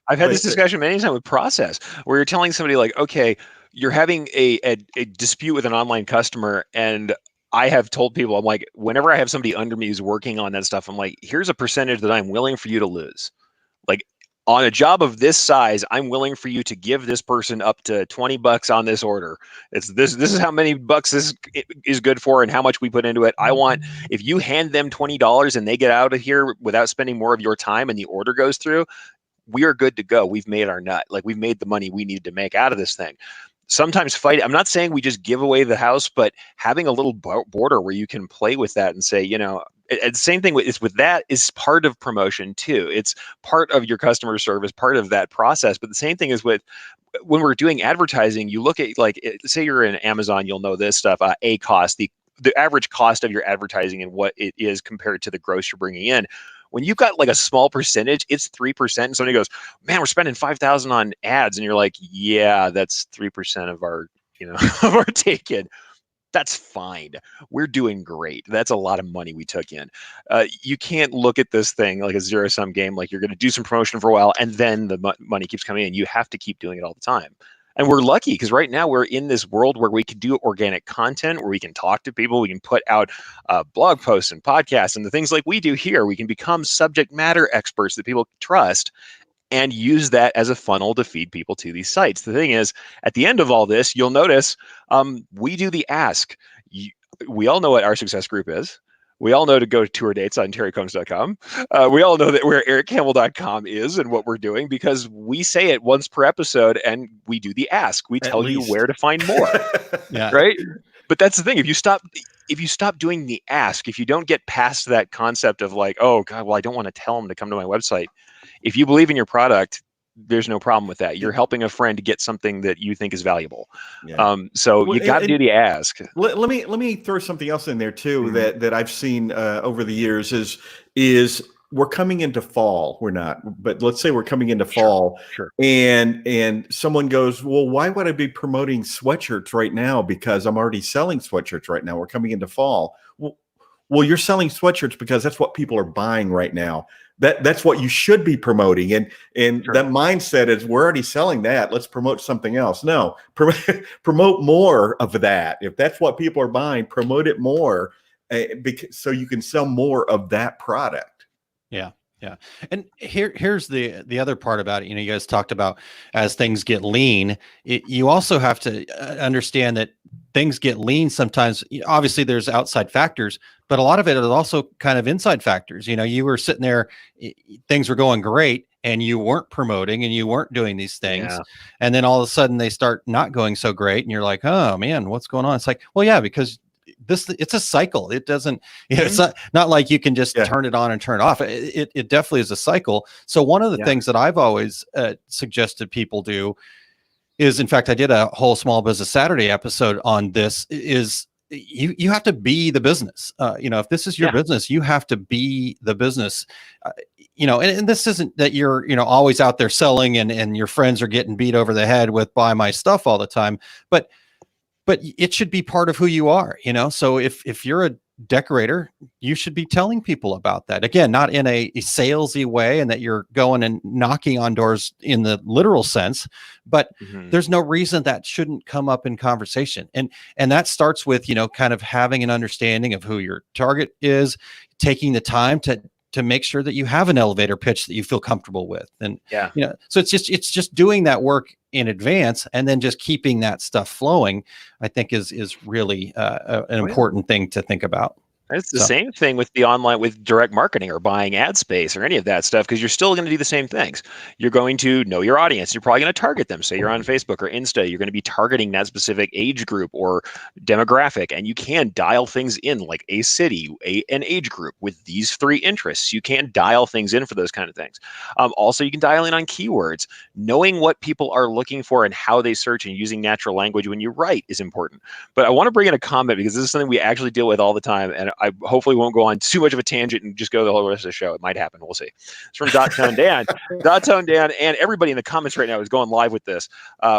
I've had this discussion many times with process, where you're telling somebody like, okay, you're having a dispute with an online customer, and I have told people, I'm like, whenever I have somebody under me who's working on that stuff, I'm like, here's a percentage that I'm willing for you to lose. Like, on a job of this size, I'm willing for you to give this person up to $20 on this order. This is how many bucks this is good for and how much we put into it. I want, if you hand them $20 and they get out of here without spending more of your time and the order goes through, we are good to go. We've made our nut. Like, we've made the money we needed to make out of this thing. Sometimes I'm not saying we just give away the house, but having a little border where you can play with that and say, the same thing with that is part of promotion too. It's part of your customer service, part of that process. But the same thing is when we're doing advertising, you look at, like, say you're in Amazon, you'll know this stuff, cost, the average cost of your advertising and what it is compared to the gross you're bringing in. When you've got like a small percentage, it's 3%. And somebody goes, man, we're spending $5,000 on ads. And you're like, yeah, that's 3% of our, of our take-in. That's fine. We're doing great. That's a lot of money we took in. You can't look at this thing like a zero-sum game, like you're going to do some promotion for a while and then the money keeps coming in. You have to keep doing it all the time. And we're lucky because right now we're in this world where we can do organic content, where we can talk to people, we can put out blog posts and podcasts and the things like we do here. We can become subject matter experts that people trust and use that as a funnel to feed people to these sites. The thing is, at the end of all this, you'll notice we do the ask. We all know what our success group is. We all know to go to tour dates on terrycombs.com. We all know that where erichcampbell.com is and what we're doing, because we say it once per episode and we do the ask. We tell you where to find more. Right? But that's the thing. If you stop doing the ask, if you don't get past that concept of like, oh God, well, I don't want to tell them to come to my website. If you believe in your product, there's no problem with that. You're helping a friend to get something that you think is valuable. So you got to do the ask. Let me throw something else in there too, that I've seen over the years is we're coming into fall. We're not, but let's say we're coming into fall. Sure. And someone goes, well, why would I be promoting sweatshirts right now? Because I'm already selling sweatshirts right now. We're coming into fall. Well, you're selling sweatshirts because that's what people are buying right now. That's what you should be promoting. And that mindset is, we're already selling that. Let's promote something else. No, promote more of that. If that's what people are buying, promote it more so you can sell more of that product. Yeah. Yeah. And here's the other part about it. You guys talked about as things get lean, you also have to understand that things get lean sometimes. Obviously there's outside factors, but a lot of it is also kind of inside factors. You were sitting there, things were going great and you weren't promoting and you weren't doing these things. Yeah. And then all of a sudden they start not going so great. And you're like, oh man, what's going on? It's like, well, yeah, because it's a cycle. It doesn't, it's not like you can just turn it on and turn it off. It definitely is a cycle. So one of the things that I've always suggested people do is, in fact, I did a whole Small Business Saturday episode on this, is you have to be the business. If this is your business, you have to be the business. And this isn't that you're, always out there selling and your friends are getting beat over the head with buy my stuff all the time, but it should be part of who you are, So if you're a decorator, you should be telling people about that. Again, not in a salesy way and that you're going and knocking on doors in the literal sense, but there's no reason that shouldn't come up in conversation. And that starts with, kind of having an understanding of who your target is, taking the time to make sure that you have an elevator pitch that you feel comfortable with. And, so it's just doing that work in advance, and then just keeping that stuff flowing, I think is really an important thing to think about. It's the same thing with the online, with direct marketing or buying ad space or any of that stuff, because you're still going to do the same things. You're going to know your audience. You're probably going to target them. Say you're on Facebook or Insta, you're going to be targeting that specific age group or demographic, and you can dial things in like a city, an age group with these 3 interests. You can dial things in for those kind of things. Also, you can dial in on keywords. Knowing what people are looking for and how they search and using natural language when you write is important. But I want to bring in a comment because this is something we actually deal with all the time, and I hopefully won't go on too much of a tangent and just go the whole rest of the show. It might happen. We'll see. It's from Tone Dan. Tone Dan, and everybody in the comments right now is going live with this.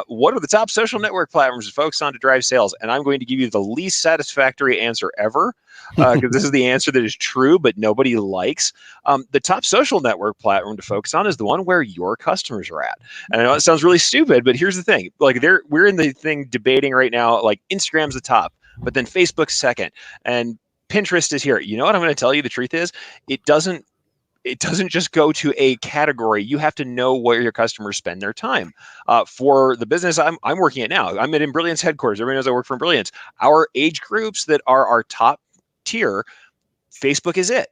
What are the top social network platforms to focus on to drive sales? And I'm going to give you the least satisfactory answer ever, because this is the answer that is true, but nobody likes. The top social network platform to focus on is the one where your customers are at. And I know it sounds really stupid, but here's the thing. Like we're in the thing debating right now, like Instagram's the top, but then Facebook's second, and Pinterest is here. You know what I'm going to tell you? The truth is, it doesn't just go to a category. You have to know where your customers spend their time. For the business I'm working at now, I'm at Brilliance headquarters. Everybody knows I work for Brilliance. Our age groups that are our top tier, Facebook is it.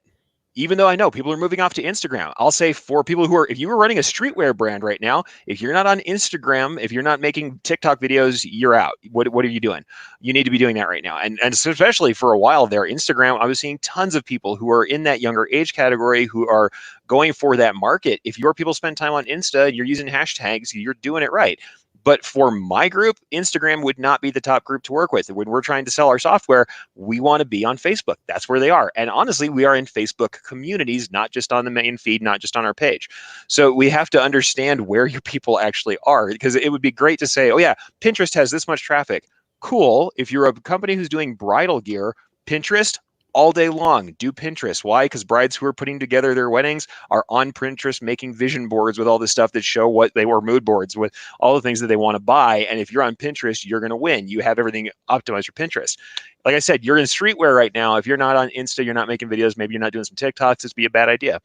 Even though I know people are moving off to Instagram, I'll say for people who are, if you were running a streetwear brand right now, if you're not on Instagram, if you're not making TikTok videos, you're out. What are you doing? You need to be doing that right now. And especially for a while there, Instagram, I was seeing tons of people who are in that younger age category who are going for that market. If your people spend time on Insta and you're using hashtags, you're doing it right. But for my group, Instagram would not be the top group to work with. When we're trying to sell our software, we want to be on Facebook. That's where they are. And honestly, we are in Facebook communities, not just on the main feed, not just on our page. So we have to understand where your people actually are, because it would be great to say, oh yeah, Pinterest has this much traffic. Cool. If you're a company who's doing bridal gear, Pinterest, all day long, do Pinterest. Why? Because brides who are putting together their weddings are on Pinterest making vision boards with all this stuff that show what they were, mood boards with all the things that they want to buy. And if you're on Pinterest, you're going to win. You have everything optimized for Pinterest. Like I said, you're in streetwear right now. If you're not on Insta, you're not making videos, maybe you're not doing some TikToks, this would be a bad idea.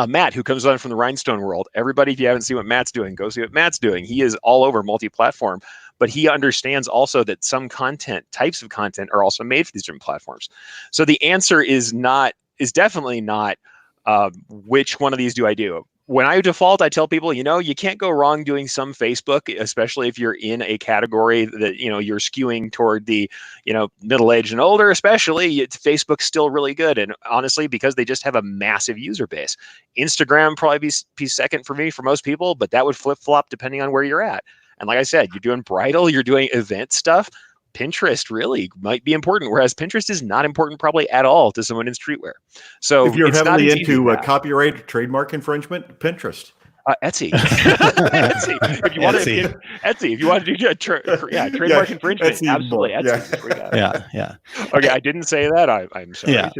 Matt, who comes on from the Rhinestone world. Everybody, if you haven't seen what Matt's doing, go see what Matt's doing. He is all over multi-platform, but he understands also that some types of content are also made for these different platforms. So the answer is definitely not which one of these do I do. When I default, I tell people, you can't go wrong doing some Facebook, especially if you're in a category that, you're skewing toward the, middle-aged and older, especially. Facebook's still really good. And honestly, because they just have a massive user base. Instagram probably be second for me for most people, but that would flip-flop depending on where you're at. And like I said, you're doing bridal, you're doing event stuff, Pinterest really might be important, whereas Pinterest is not important probably at all to someone in streetwear. So if you're heavily into copyright or trademark infringement, Pinterest. Etsy. Etsy. If you want to, Etsy. If you want to do trademark infringement, absolutely. Etsy. Yeah. Okay, I didn't say that. I'm sorry.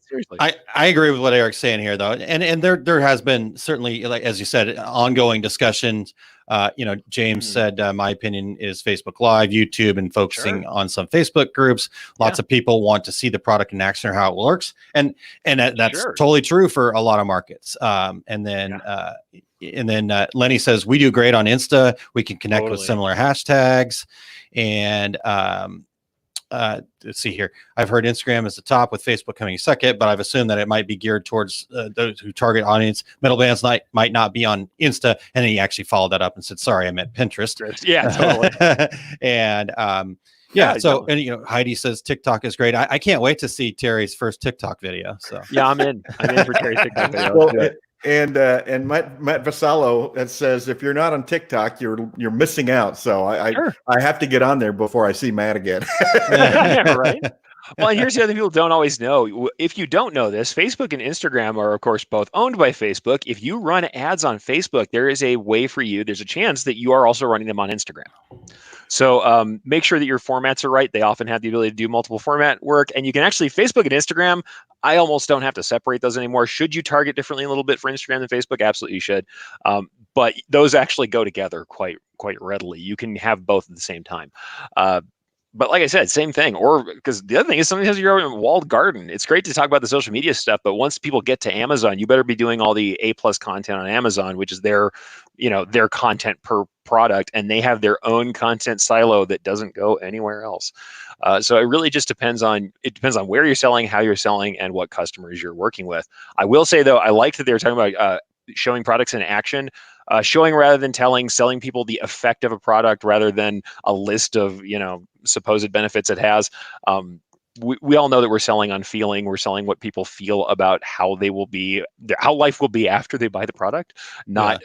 Seriously. I agree with what Eric's saying here, though, and there has been certainly, like as you said, ongoing discussions. James said, my opinion is Facebook Live, YouTube, and focusing on some Facebook groups. Lots of people want to see the product in action or how it works. And that's totally true for a lot of markets. And then Lenny says, we do great on Insta. We can connect with similar hashtags. And let's see here. I've heard Instagram is the top with Facebook coming second, but I've assumed that it might be geared towards those who target audience. Middle bands might not be on Insta. And then he actually followed that up and said, sorry, I meant Pinterest. Yeah, totally. And and Heidi says TikTok is great. I can't wait to see Terry's first TikTok video. So yeah, I'm in for Terry's TikTok video. And Matt Vasallo says, if you're not on TikTok, you're missing out. So I have to get on there before I see Matt again. Right. Well, and here's the other thing people don't always know. If you don't know this, Facebook and Instagram are, of course, both owned by Facebook. If you run ads on Facebook, there is a way for you. There's a chance that you are also running them on Instagram. So make sure that your formats are right. They often have the ability to do multiple format work. And you can actually, Facebook and Instagram, I almost don't have to separate those anymore. Should you target differently a little bit for Instagram than Facebook? Absolutely you should. But those actually go together quite readily. You can have both at the same time. But like I said, same thing. Or because the other thing is something has your own walled garden. It's great to talk about the social media stuff, but once people get to Amazon, you better be doing all the A+ content on Amazon, which is their content per product, and they have their own content silo that doesn't go anywhere else. So it really just depends on where you're selling, how you're selling, and what customers you're working with. I will say though, I like that they were talking about showing products in action. Showing rather than telling, selling people the effect of a product rather than a list of supposed benefits it has. We all know that we're selling on feeling. We're selling what people feel about how life will be after they buy the product, not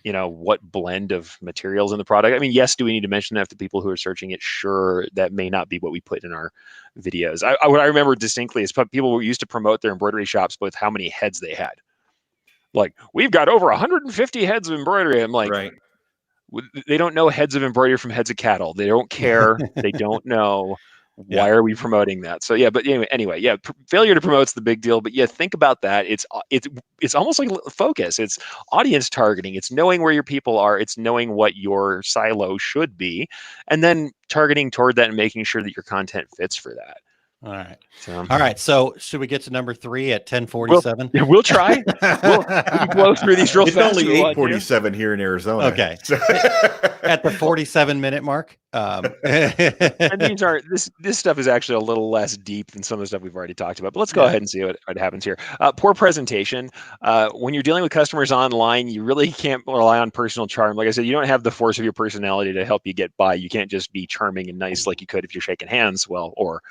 what blend of materials in the product. I mean, yes, do we need to mention that to people who are searching it? Sure, that may not be what we put in our videos. What I remember distinctly is people used to promote their embroidery shops with how many heads they had. Like, we've got over 150 heads of embroidery. I'm like, right. They don't know heads of embroidery from heads of cattle. They don't care. They don't know. Why are we promoting that? So yeah, but anyway, yeah, failure to promote's the big deal. But yeah, think about that. It's almost like focus. It's audience targeting. It's knowing where your people are. It's knowing what your silo should be, and then targeting toward that and making sure that your content fits for that. All right. So should we get to number 3 at 10:47? We'll try. We'll blow through these real fast. It's only 8:47 here in Arizona. Okay. At the 47-minute mark. And this stuff is actually a little less deep than some of the stuff we've already talked about. But let's go ahead and see what happens here. Poor presentation. When you're dealing with customers online, you really can't rely on personal charm. Like I said, you don't have the force of your personality to help you get by. You can't just be charming and nice like you could if you're shaking hands. Or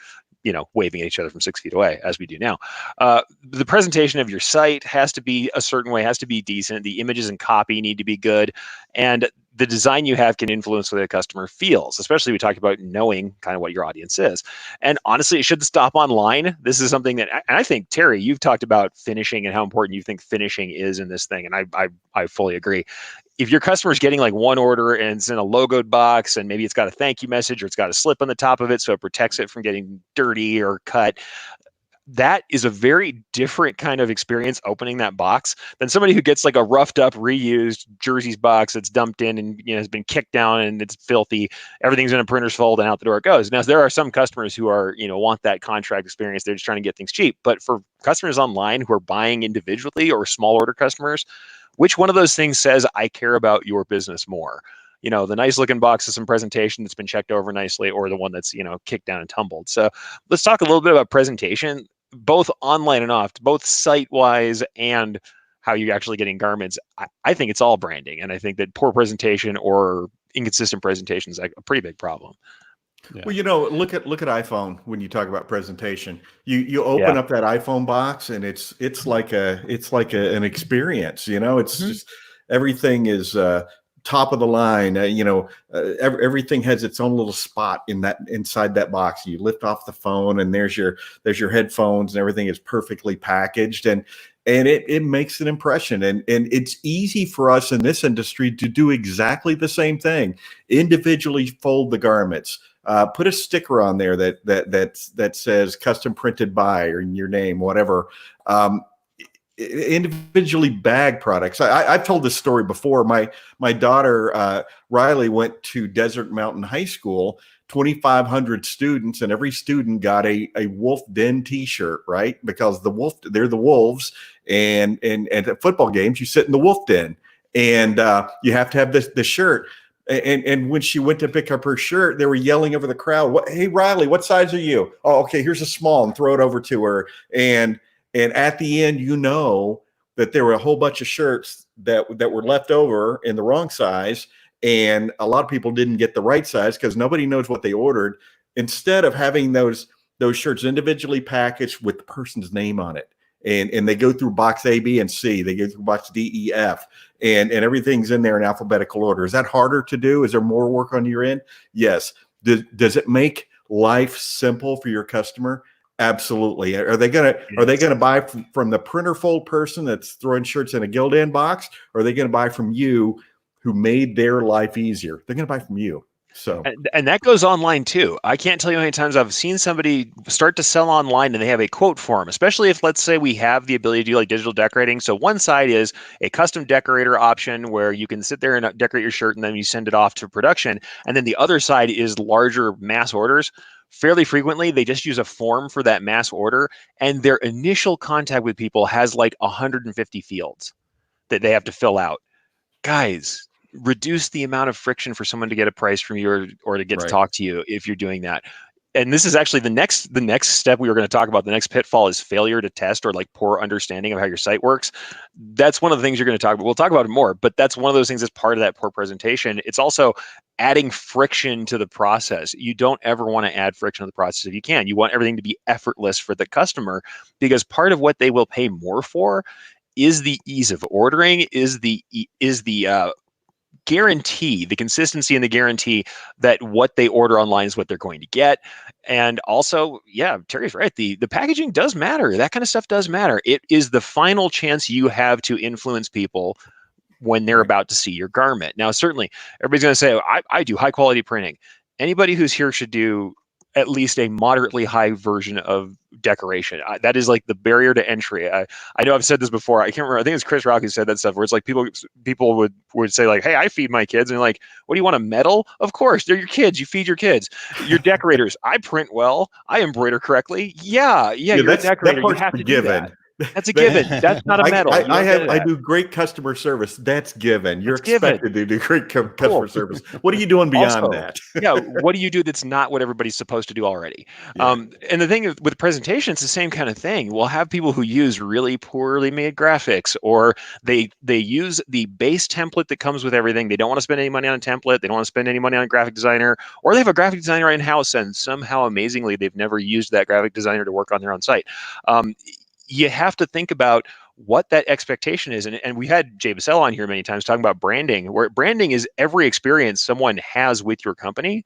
waving at each other from 6 feet away, as we do now. The presentation of your site has to be a certain way, has to be decent. The images and copy need to be good. And the design you have can influence what the customer feels, especially we talked about knowing kind of what your audience is. And honestly, it shouldn't stop online. This is something that, and I think, Terry, you've talked about finishing and how important you think finishing is in this thing. And I fully agree. If your customer's getting like one order and it's in a logoed box and maybe it's got a thank you message or it's got a slip on the top of it so it protects it from getting dirty or cut, that is a very different kind of experience opening that box than somebody who gets like a roughed up, reused Jersey's box that's dumped in and has been kicked down and it's filthy. Everything's in a printer's fold and out the door it goes. Now, there are some customers who are, want that contract experience. They're just trying to get things cheap. But for customers online who are buying individually or small order customers, which one of those things says, I care about your business more? The nice looking box with some presentation that's been checked over nicely, or the one that's, kicked down and tumbled. So let's talk a little bit about presentation, both online and off, both site wise and how you're actually getting garments. I think it's all branding. And I think that poor presentation or inconsistent presentation is like a pretty big problem. Yeah. Well, look at iPhone when you talk about presentation. You open up that iPhone box and it's like an experience. It's just everything is top of the line. Everything has its own little spot inside that box. You lift off the phone and there's your headphones and everything is perfectly packaged and it makes an impression. And it's easy for us in this industry to do exactly the same thing. Individually fold the garments. Put a sticker on there that says custom printed by or your name, whatever. Individually bag products. I've told this story before. My daughter Riley went to Desert Mountain High School. 2,500 students, and every student got a Wolf Den T-shirt, right? Because they're the Wolves, and at football games you sit in the Wolf Den, and you have to have the shirt. And when she went to pick up her shirt, they were yelling over the crowd, "Hey, Riley, what size are you?" "Oh, okay, here's a small," and throw it over to her. And at the end, that there were a whole bunch of shirts that were left over in the wrong size. And a lot of people didn't get the right size because nobody knows what they ordered. Instead of having those shirts individually packaged with the person's name on it. And they go through box A, B, and C. They go through box D, E, F, and everything's in there in alphabetical order. Is that harder to do? Is there more work on your end? Yes. Does it make life simple for your customer? Absolutely. Are they gonna buy from the printer fold person that's throwing shirts in a Gildan box, or are they gonna buy from you who made their life easier? They're gonna buy from you. So, and that goes online too. I can't tell you how many times I've seen somebody start to sell online and they have a quote form, especially if, let's say, we have the ability to do like digital decorating. So one side is a custom decorator option where you can sit there and decorate your shirt and then you send it off to production. And then the other side is larger mass orders. Fairly frequently, they just use a form for that mass order, and their initial contact with people has like 150 fields that they have to fill out. Guys, reduce the amount of friction for someone to get a price from you or to get to talk to you if you're doing that. And this is actually the next step we were going to talk about. The next pitfall is failure to test, or like poor understanding of how your site works. That's one of the things you're going to talk about. We'll talk about it more, but that's one of those things that's part of that poor presentation. It's also adding friction to the process. You don't ever want to add friction to the process if you can. You want everything to be effortless for the customer, because part of what they will pay more for is the ease of ordering, is the guarantee, the consistency and the guarantee that what they order online is what they're going to get. And also, yeah, Terry's right. The packaging does matter. That kind of stuff does matter. It is the final chance you have to influence people when they're about to see your garment. Now, certainly, everybody's going to say, I do high quality printing. Anybody who's here should do at least a moderately high version of decoration. That is like the barrier to entry. I know I've said this before. I can't remember. I think it's Chris Rock who said that stuff, where it's like people would say like, hey, I feed my kids. And like, what do you want, a medal? Of course, they're your kids. You feed your kids. You're decorators. I print well. I embroider correctly. Yeah, you're a decorator. You have to do that. That's a given. That's not a medal. I do great customer service. That's given. You're expected to do great customer service. What are you doing beyond that? Yeah. What do you do that's not what everybody's supposed to do already? Yeah. And the thing with presentation, it's the same kind of thing. We'll have people who use really poorly made graphics, or they use the base template that comes with everything. They don't want to spend any money on a template. They don't want to spend any money on a graphic designer, or they have a graphic designer in-house and somehow amazingly they've never used that graphic designer to work on their own site. You have to think about what that expectation is. And we had Jay Bassell on here many times talking about branding, where branding is every experience someone has with your company.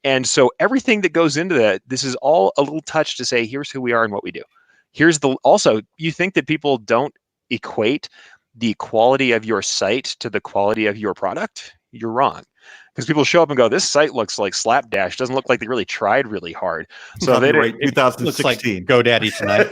And so everything that goes into that, this is all a little touch to say, here's who we are and what we do. Also, you think that people don't equate the quality of your site to the quality of your product? You're wrong. Because people show up and go, this site looks like slapdash. Doesn't look like they really tried really hard. So they right. 2016 like GoDaddy tonight.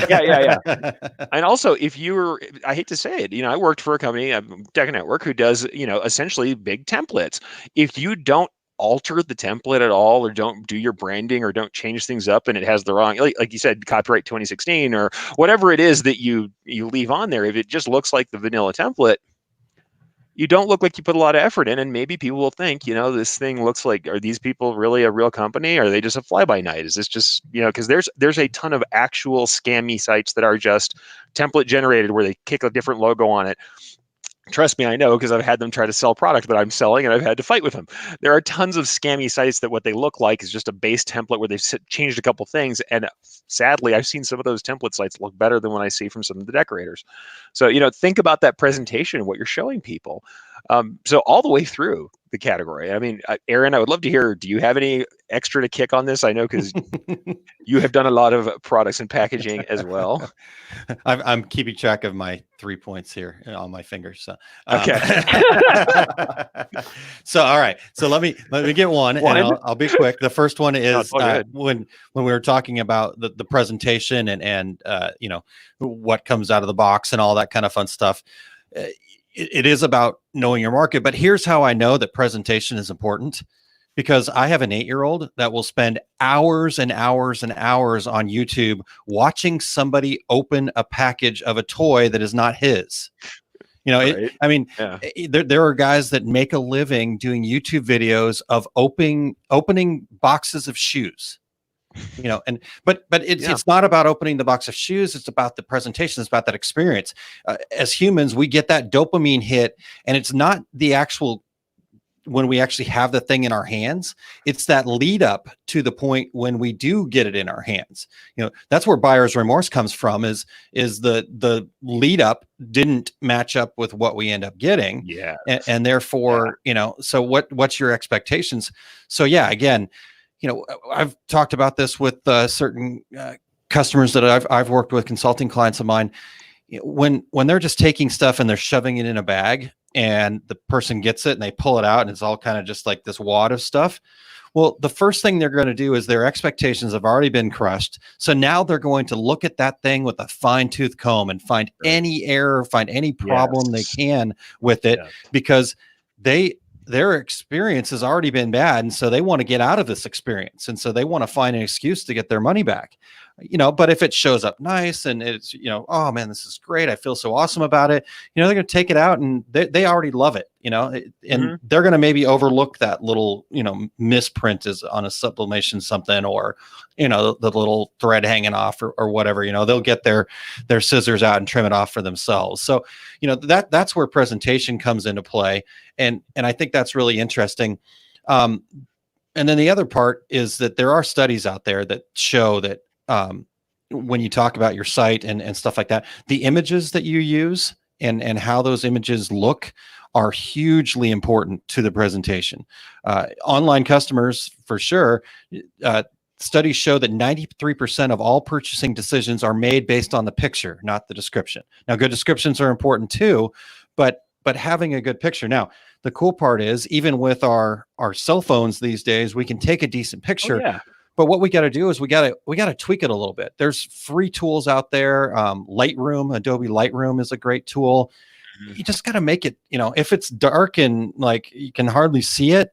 yeah. And also, I hate to say it, I worked for a company, Deca Network, who does, essentially big templates. If you don't alter the template at all, or don't do your branding, or don't change things up, and it has the wrong, like you said, copyright 2016, or whatever it is that you leave on there, if it just looks like the vanilla template, you don't look like you put a lot of effort in, and maybe people will think, this thing looks like, are these people really a real company? Are they just a fly-by-night? Is this just, because there's a ton of actual scammy sites that are just template generated where they kick a different logo on it. Trust me, I know, because I've had them try to sell product that I'm selling, and I've had to fight with them. There are tons of scammy sites that what they look like is just a base template where they've changed a couple things. And sadly, I've seen some of those template sites look better than what I see from some of the decorators. So, think about that presentation and what you're showing people. So all the way through the category. I mean, Aaron, I would love to hear, do you have any extra to kick on this? I know, because you have done a lot of products and packaging as well. I'm keeping track of my 3 points here on my fingers. So, okay. So, all right. So let me get one. And I'll be quick. The first one is when we were talking about the presentation and what comes out of the box and all that kind of fun stuff. It is about knowing your market, but here's how I know that presentation is important, because I have an 8-year-old that will spend hours and hours and hours on YouTube watching somebody open a package of a toy that is not his. Right. There are guys that make a living doing YouTube videos of opening boxes of shoes. But it's not about opening the box of shoes. It's about the presentation. It's about that experience. As humans, we get that dopamine hit, and it's not the actual, when we actually have the thing in our hands, it's that lead up to the point when we do get it in our hands. That's where buyer's remorse comes from, is the lead up didn't match up with what we end up getting. Yeah. And therefore, so what's your expectations? So yeah, again, I've talked about this with certain customers that I've worked with, consulting clients of mine. When they're just taking stuff and they're shoving it in a bag and the person gets it and they pull it out and it's all kind of just like this wad of stuff. Well, the first thing they're going to do is their expectations have already been crushed. So now they're going to look at that thing with a fine-tooth comb and find any error, find any problem they can with it, because their experience has already been bad. And so they want to get out of this experience. And so they want to find an excuse to get their money back. But if it shows up nice and it's, oh man, this is great, I feel so awesome about it, they're going to take it out and they already love it, and they're going to maybe overlook that little, misprint is on a sublimation something, or, the little thread hanging off or whatever, they'll get their scissors out and trim it off for themselves. So, that's where presentation comes into play. And I think that's really interesting. And then the other part is that there are studies out there that show that, when you talk about your site and stuff like that, the images that you use and how those images look are hugely important to the presentation. Online customers, for sure, studies show that 93% of all purchasing decisions are made based on the picture, not the description. Now, good descriptions are important too, but having a good picture. Now, the cool part is, even with our cell phones these days, we can take a decent picture. Oh, yeah. But what we got to do is we got to tweak it a little bit. There's free tools out there. Lightroom, Adobe Lightroom is a great tool. You just got to make it, if it's dark and like you can hardly see it,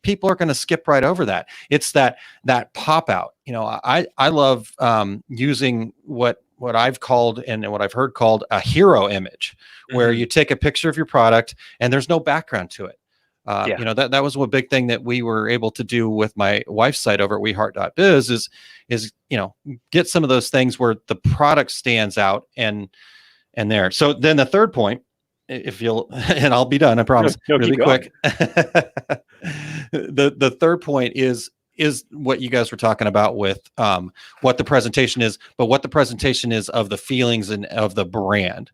people are going to skip right over that. It's that pop out. I love using what I've called and what I've heard called a hero image, where you take a picture of your product and there's no background to it. That was one big thing that we were able to do with my wife's site over at weheart.biz is get some of those things where the product stands out and there. So then the third point, if you'll, and I'll be done, I promise, really quick. The third point is what you guys were talking about with what the presentation is, but what the presentation is of the feelings and of the brand.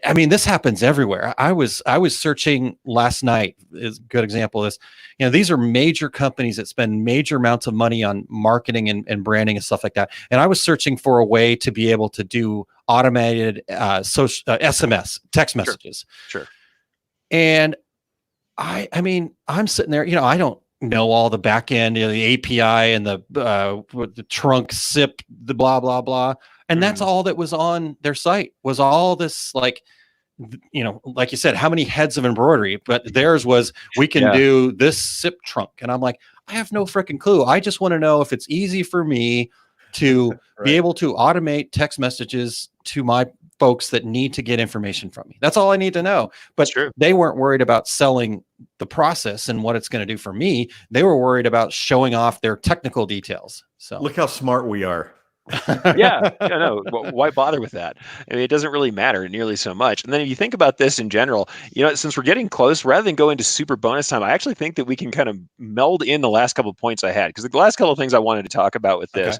I mean, this happens everywhere. I was searching last night, is a good example of this. These are major companies that spend major amounts of money on marketing and branding and stuff like that. And I was searching for a way to be able to do automated SMS text messages. Sure. And I mean, I'm sitting there, I don't know all the back end, the API and the trunk SIP, the blah, blah, blah. And that's all that was on their site, was all this, like you said, how many heads of embroidery, but theirs was, we can do this SIP trunk. And I'm like, I have no freaking clue. I just want to know if it's easy for me to be able to automate text messages to my folks that need to get information from me. That's all I need to know. But they weren't worried about selling the process and what it's going to do for me. They were worried about showing off their technical details. So look how smart we are. No, why bother with that? I mean, it doesn't really matter nearly so much. And then if you think about this in general, since we're getting close, rather than go into super bonus time, I actually think that we can kind of meld in the last couple of points I had, because the last couple of things I wanted to talk about with this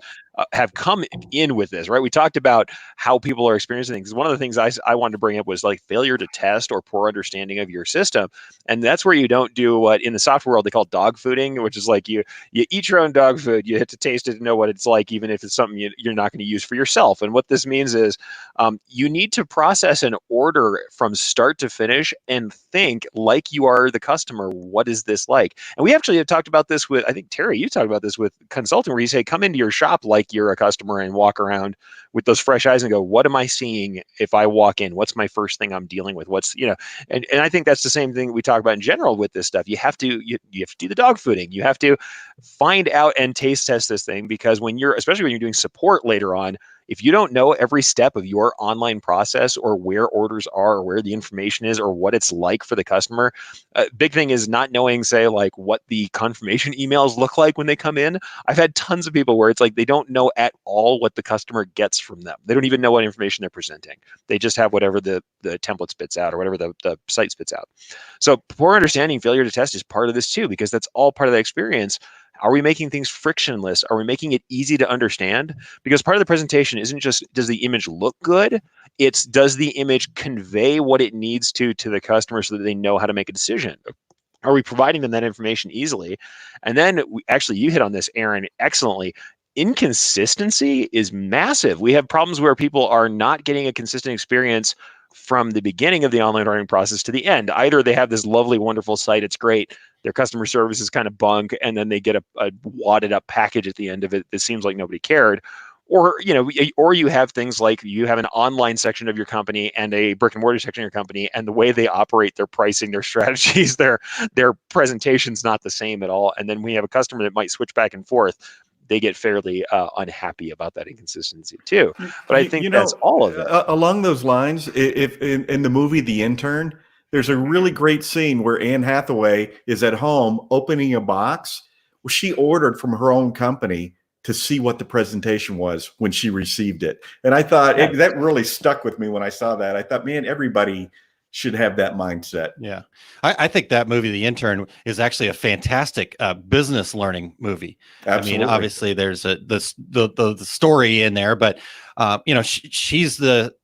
have come in with this, right? We talked about how people are experiencing things. One of the things I wanted to bring up was like failure to test or poor understanding of your system. And that's where you don't do what in the software world they call dog fooding, which is like you eat your own dog food, you hit to taste it to know what it's like, even if it's something you're not going to use for yourself. And what this means is you need to process an order from start to finish and think like you are the customer. What is this like? And we actually have talked about this with, I think, Terry, you talked about this with consulting, where you say, come into your shop like you're a customer and walk around with those fresh eyes and go, what am I seeing if I walk in? What's my first thing I'm dealing with? What's, and I think that's the same thing we talk about in general with this stuff. You have to do the dog fooding. You have to find out and taste test this thing, because especially when you're doing support later on, if you don't know every step of your online process or where orders are or where the information is or what it's like for the customer, big thing is not knowing, say, like what the confirmation emails look like when they come in. I've had tons of people where it's like they don't know at all what the customer gets from them. They don't even know what information they're presenting. They just have whatever the template spits out or whatever the site spits out. So poor understanding, failure to test is part of this too, because that's all part of the experience. Are we making things frictionless? Are we making it easy to understand? Because part of the presentation isn't just, does the image look good? It's, does the image convey what it needs to the customer so that they know how to make a decision? Are we providing them that information easily? And then actually, you hit on this, Aaron, excellently. Inconsistency is massive. We have problems where people are not getting a consistent experience from the beginning of the online ordering process to the end. Either they have this lovely, wonderful site, it's great, their customer service is kind of bunk, and then they get a wadded up package at the end of it that seems like nobody cared. Or, or you have things like you have an online section of your company and a brick and mortar section of your company, and the way they operate, their pricing, their strategies, their presentation's not the same at all. And then we have a customer that might switch back and forth. They get fairly unhappy about that inconsistency too. But I think that's all of it. Along those lines, if in the movie The Intern, there's a really great scene where Anne Hathaway is at home opening a box. Well, she ordered from her own company to see what the presentation was when she received it. And I thought that really stuck with me when I saw that. I thought, man, everybody should have that mindset. Yeah. I think that movie, The Intern, is actually a fantastic business learning movie. Absolutely. I mean, obviously there's the story in there, but she's the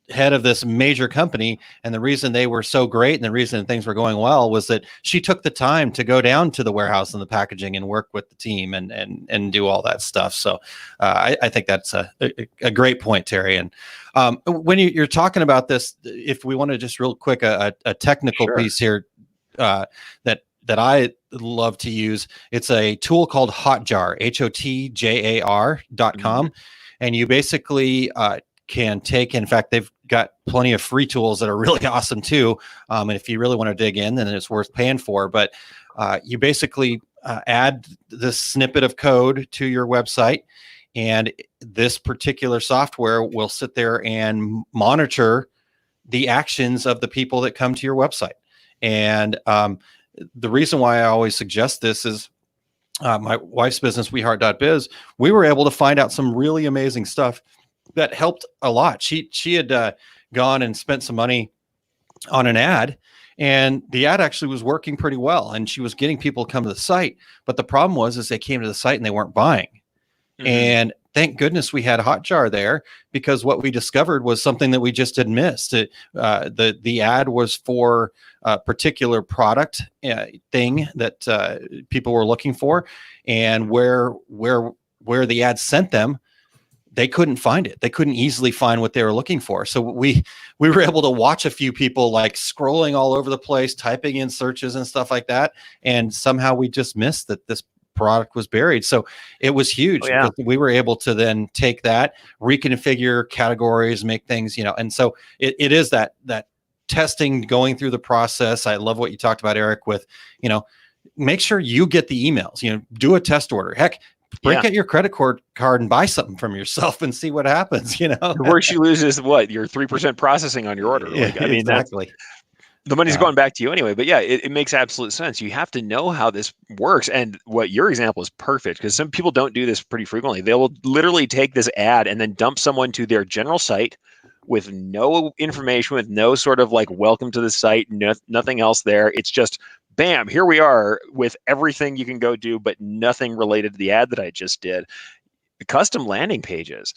head of this major company, and the reason they were so great and the reason things were going well was that she took the time to go down to the warehouse and the packaging and work with the team and do all that stuff. So I think that's a great point, Terry. And when you're talking about this, if we want to just real quick a technical piece here that I love to use, it's a tool called Hotjar, HOTJAR.com, and you basically can take, in fact, they've got plenty of free tools that are really awesome too. And if you really want to dig in, then it's worth paying for. But you basically add this snippet of code to your website, and this particular software will sit there and monitor the actions of the people that come to your website. And the reason why I always suggest this is my wife's business, WeHeart.biz, we were able to find out some really amazing stuff that helped a lot. She had gone and spent some money on an ad, and the ad actually was working pretty well, and she was getting people to come to the site. But the problem was they came to the site and they weren't buying. Mm-hmm. And thank goodness we had Hotjar there, because what we discovered was something that we just had missed. The ad was for a particular product thing that people were looking for, and where the ad sent them, they couldn't find it. They couldn't easily find what they were looking for. So we were able to watch a few people like scrolling all over the place, typing in searches and stuff like that. And somehow we just missed that this product was buried. So it was huge. Because we were able to then take that, reconfigure categories, make things, and so it is that testing, going through the process. I love what you talked about, Eric, with, make sure you get the emails, do a test order. Heck, break out your credit card and buy something from yourself and see what happens. The worst you lose is what? Your 3% processing on your order. Exactly. The money's going back to you anyway. But it makes absolute sense. You have to know how this works. And what your example is perfect, because some people don't do this pretty frequently. They will literally take this ad and then dump someone to their general site with no information, with no sort of like welcome to the site, nothing else there. It's just bam, here we are with everything you can go do, but nothing related to the ad that I just did. Custom landing pages,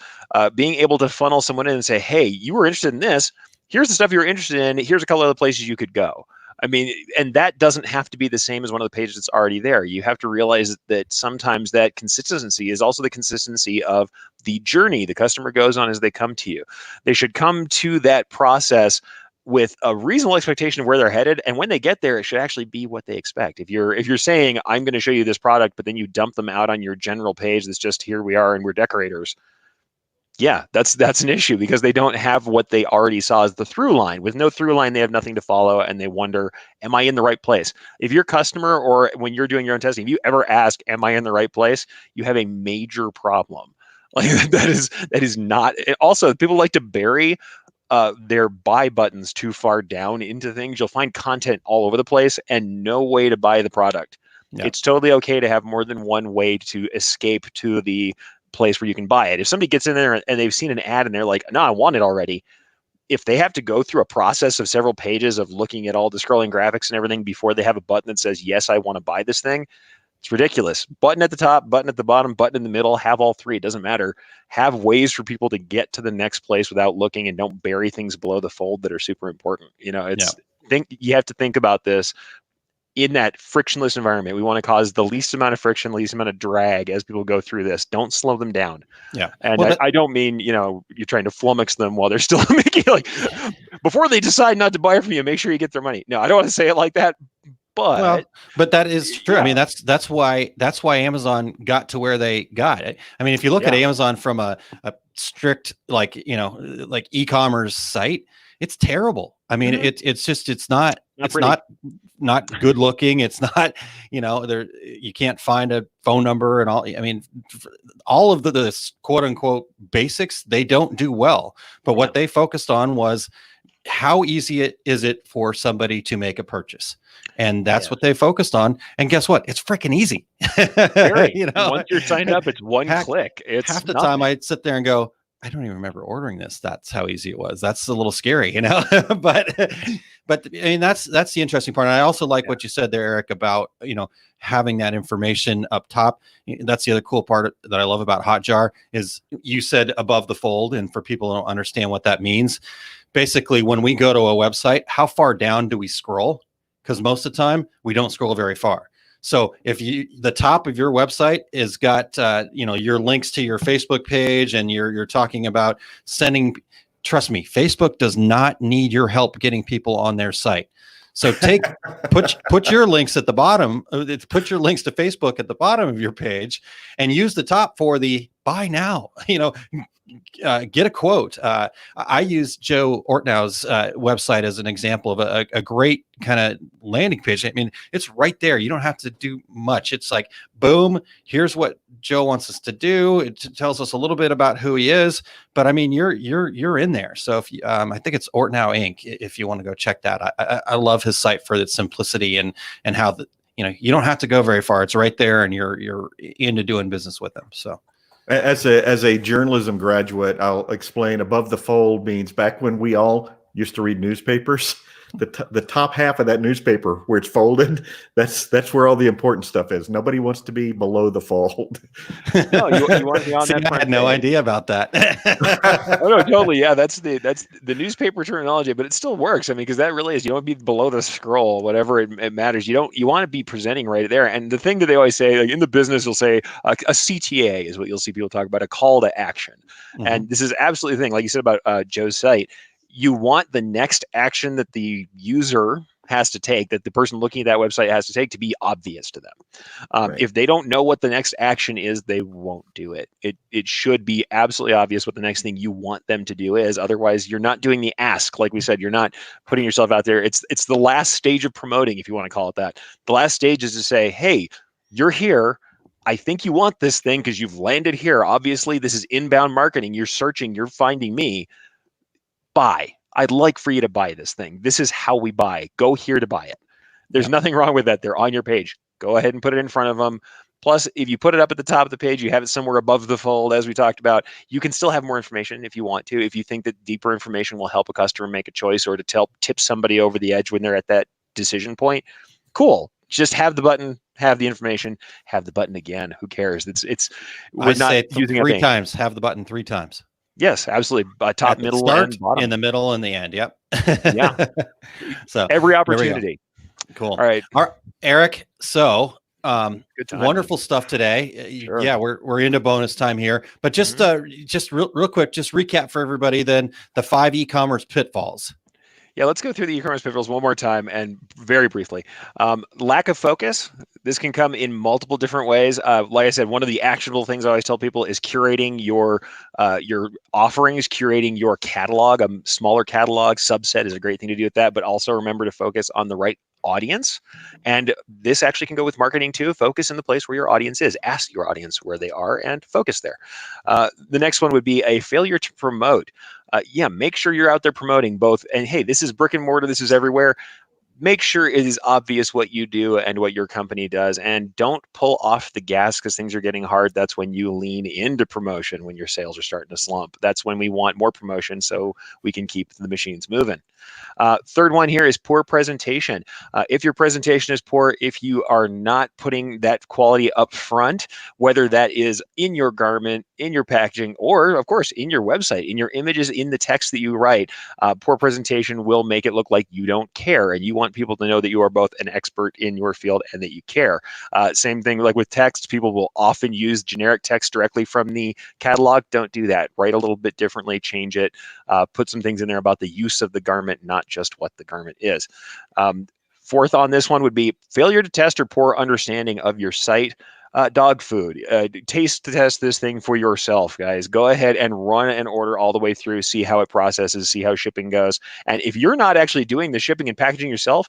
being able to funnel someone in and say, hey, you were interested in this. Here's the stuff you're interested in. Here's a couple other places you could go. I mean, and that doesn't have to be the same as one of the pages that's already there. You have to realize that sometimes that consistency is also the consistency of the journey the customer goes on as they come to you. They should come to that process with a reasonable expectation of where they're headed, and when they get there, it should actually be what they expect. If you're saying, I'm going to show you this product, but then you dump them out on your general page that's just, here we are and we're decorators, that's an issue, because they don't have what they already saw as the through line. With no through line, they have nothing to follow, and they wonder, am I in the right place? If your customer, or when you're doing your own testing, if you ever ask, am I in the right place, you have a major problem. Like that is not. Also, people like to bury their buy buttons too far down into things. You'll find content all over the place and no way to buy the product. Yeah. It's totally okay to have more than one way to escape to the place where you can buy it. If somebody gets in there and they've seen an ad and they're like, no, I want it already. If they have to go through a process of several pages of looking at all the scrolling graphics and everything before they have a button that says, yes, I want to buy this thing, it's ridiculous. Button at the top, button at the bottom, button in the middle, have all three. It doesn't matter. Have ways for people to get to the next place without looking, and don't bury things below the fold that are super important. You have to think about this in that frictionless environment. We want to cause the least amount of friction, least amount of drag as people go through this. Don't slow them down. Yeah. And well, I don't mean, you're trying to flummox them while they're still making before they decide not to buy from you, make sure you get their money. No, I don't want to say it like that, but that is true. Yeah. I mean, that's why Amazon got to where they got it. I mean, if you look at Amazon from a strict, like e-commerce site, it's terrible. I mean, it's not good looking. It's not, you can't find a phone number and all. I mean, all of the quote unquote basics, they don't do well. But what they focused on was how easy is it for somebody to make a purchase. And that's what they focused on. And guess what? It's freaking easy. Once you're signed up, it's one click. It's half the time I'd sit there and go, I don't even remember ordering this. That's how easy it was. That's a little scary, but I mean, that's the interesting part. And I also like what you said there, Eric, about, having that information up top. That's the other cool part that I love about Hotjar is you said above the fold. And for people who don't understand what that means, basically when we go to a website, how far down do we scroll? Because most of the time we don't scroll very far. So if the top of your website is got, your links to your Facebook page and you're talking about sending, trust me, Facebook does not need your help getting people on their site. So put your links at the bottom, put your links to Facebook at the bottom of your page and use the top for the buy now, get a quote. I use Joe Ortnow's website as an example of a great kind of landing page. I mean, it's right there. You don't have to do much. It's like, boom, here's what Joe wants us to do. It tells us a little bit about who he is, but I mean, you're in there. So if I think it's Ortnow Inc. If you want to go check that, I love his site for its simplicity and how you don't have to go very far. It's right there, and you're into doing business with them. So. As a journalism graduate, I'll explain. Above the fold means back when we all used to read newspapers, the top half of that newspaper where it's folded, that's where all the important stuff is. Nobody wants to be below the fold. No, you want to be on that. I had no idea about that. Oh no, totally. Yeah, that's the newspaper terminology, but it still works. I mean, because that really is, you don't want to be below the scroll, whatever it matters. You want to be presenting right there. And the thing that they always say, like in the business, you'll say a CTA is what you'll see people talk about, a call to action. Mm-hmm. And this is absolutely the thing, like you said about Joe's site. You want the next action that the user has to take, that the person looking at that website has to take, to be obvious to them. Right. If they don't know what the next action is, they won't do it. It should be absolutely obvious what the next thing you want them to do is. Otherwise, you're not doing the ask. Like we said, you're not putting yourself out there. It's the last stage of promoting, if you want to call it that. The last stage is to say, hey, you're here. I think you want this thing because you've landed here. Obviously, this is inbound marketing. You're searching. You're finding me. Buy. I'd like for you to buy this thing. This is how we buy. Go here to buy it. There's nothing wrong with that. They're on your page. Go ahead and put it in front of them. Plus, if you put it up at the top of the page, you have it somewhere above the fold, as we talked about. You can still have more information if you want to. If you think that deeper information will help a customer make a choice or to tip somebody over the edge when they're at that decision point, cool. Just have the button, have the information, have the button again. Who cares? We're not using it 3 times. Have the button 3 times. Yes, absolutely. Top, middle, start, and bottom. In the middle, and the end. Yep. Yeah. So every opportunity. Cool. All right, Eric. So wonderful stuff today. Sure. Yeah, we're into bonus time here, but just real quick, just recap for everybody. Then the 5 e-commerce pitfalls. Yeah, let's go through the e-commerce pitfalls one more time and very briefly. Lack of focus. This can come in multiple different ways. Like I said, one of the actionable things I always tell people is curating your offerings, curating your catalog. A smaller catalog subset is a great thing to do with that, but also remember to focus on the right audience. And this actually can go with marketing too. Focus in the place where your audience is. Ask your audience where they are and focus there. The next one would be a failure to promote. Make sure you're out there promoting both. And hey, this is brick and mortar. This is everywhere. Make sure it is obvious what you do and what your company does, and don't pull off the gas because things are getting hard. That's when you lean into promotion when your sales are starting to slump. That's when we want more promotion so we can keep the machines moving. Third one here is poor presentation. If your presentation is poor, if you are not putting that quality up front, whether that is in your garment, in your packaging, or of course in your website, in your images, in the text that you write, poor presentation will make it look like you don't care, and you want want people to know that you are both an expert in your field and that you care. Same thing like with text. People will often use generic text directly from the catalog. Don't do that. Write a little bit differently, change it, put some things in there about the use of the garment, not just what the garment is. Fourth on this one would be failure to test or poor understanding of your site. Dog food. Taste test this thing for yourself, guys. Go ahead and run an order all the way through, see how it processes, see how shipping goes. And if you're not actually doing the shipping and packaging yourself,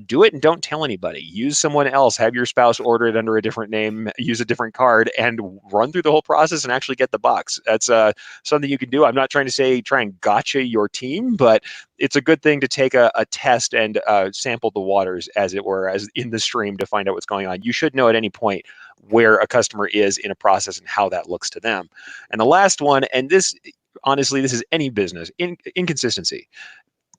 do it and don't tell anybody. Use someone else. Have your spouse order it under a different name, use a different card, and run through the whole process and actually get the box. That's something you can do. I'm not trying to say try and gotcha your team, but it's a good thing to take a test and sample the waters, as it were, as in the stream, to find out what's going on. You should know at any point where a customer is in a process and how that looks to them. And the last one, and this, honestly, this is any business, inconsistency.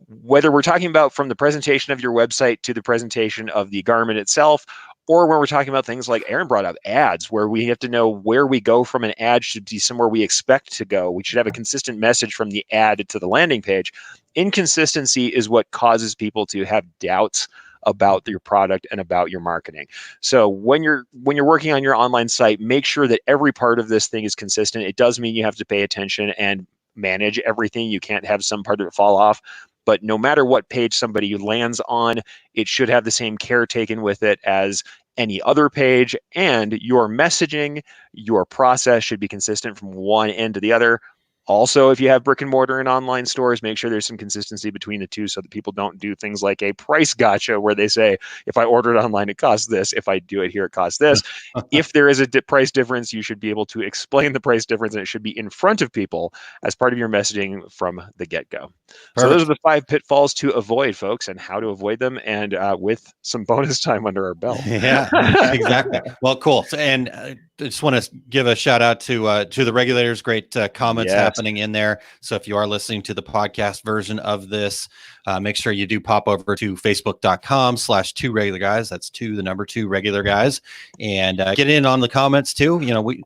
Whether we're talking about from the presentation of your website to the presentation of the garment itself, or when we're talking about things like Aaron brought up, ads, where we have to know where we go from an ad should be somewhere we expect to go. We should have a consistent message from the ad to the landing page. Inconsistency is what causes people to have doubts about your product and about your marketing. So when you're working on your online site, make sure that every part of this thing is consistent. It does mean you have to pay attention and manage everything. You can't have some part of it fall off. But no matter what page somebody lands on, it should have the same care taken with it as any other page. And your messaging, your process should be consistent from one end to the other. Also, if you have brick and mortar and online stores, make sure there's some consistency between the two so that people don't do things like a price gotcha where they say, if I order it online, it costs this. If I do it here, it costs this. If there is a price difference, you should be able to explain the price difference, and it should be in front of people as part of your messaging from the get-go. So those are the 5 pitfalls to avoid, folks, and how to avoid them, and with some bonus time under our belt. Yeah, exactly. Well, cool. So, and I just want to give a shout out to the regulators. Great comments happening in there. So if you are listening to the podcast version of this, make sure you do pop over to facebook.com/2 regular guys. That's 2, the number 2 regular guys, and get in on the comments too. You know, we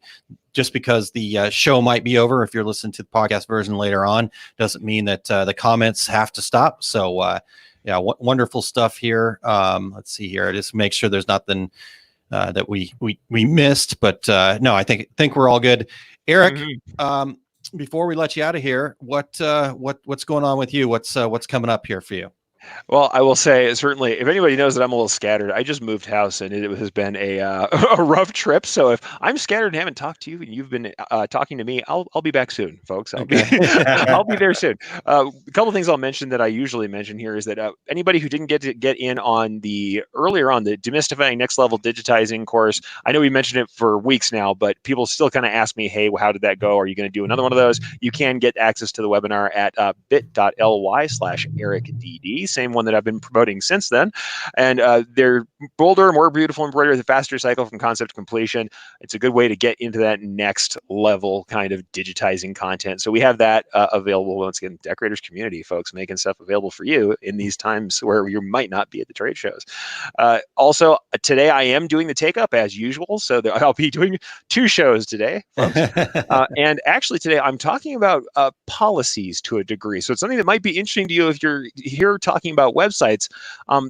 just because the show might be over, if you're listening to the podcast version later on, doesn't mean that the comments have to stop. So yeah, wonderful stuff here. Let's see here. Just make sure there's nothing that we missed, but no, I think we're all good. Erich, before we let you out of here, what's going on with you? What's coming up here for you? Well, I will say, certainly, if anybody knows that I'm a little scattered, I just moved house and it has been a rough trip. So if I'm scattered and haven't talked to you and you've been talking to me, I'll be back soon, folks. I'll be there soon. A couple things I'll mention that I usually mention here is that anybody who didn't get in on the Demystifying Next Level Digitizing course, I know we mentioned it for weeks now, but people still kind of ask me, hey, how did that go? Are you going to do another one of those? You can get access to the webinar at bit.ly/ErichDD. Same one that I've been promoting since then. And they're bolder, more beautiful embroidery with a faster cycle from concept to completion. It's a good way to get into that next level kind of digitizing content. So we have that available. Once again, decorators community, folks, making stuff available for you in these times where you might not be at the trade shows. Also, today I am doing the take up as usual. So I'll be doing 2 shows today, folks. And actually today I'm talking about policies to a degree. So it's something that might be interesting to you if you're here talking about websites.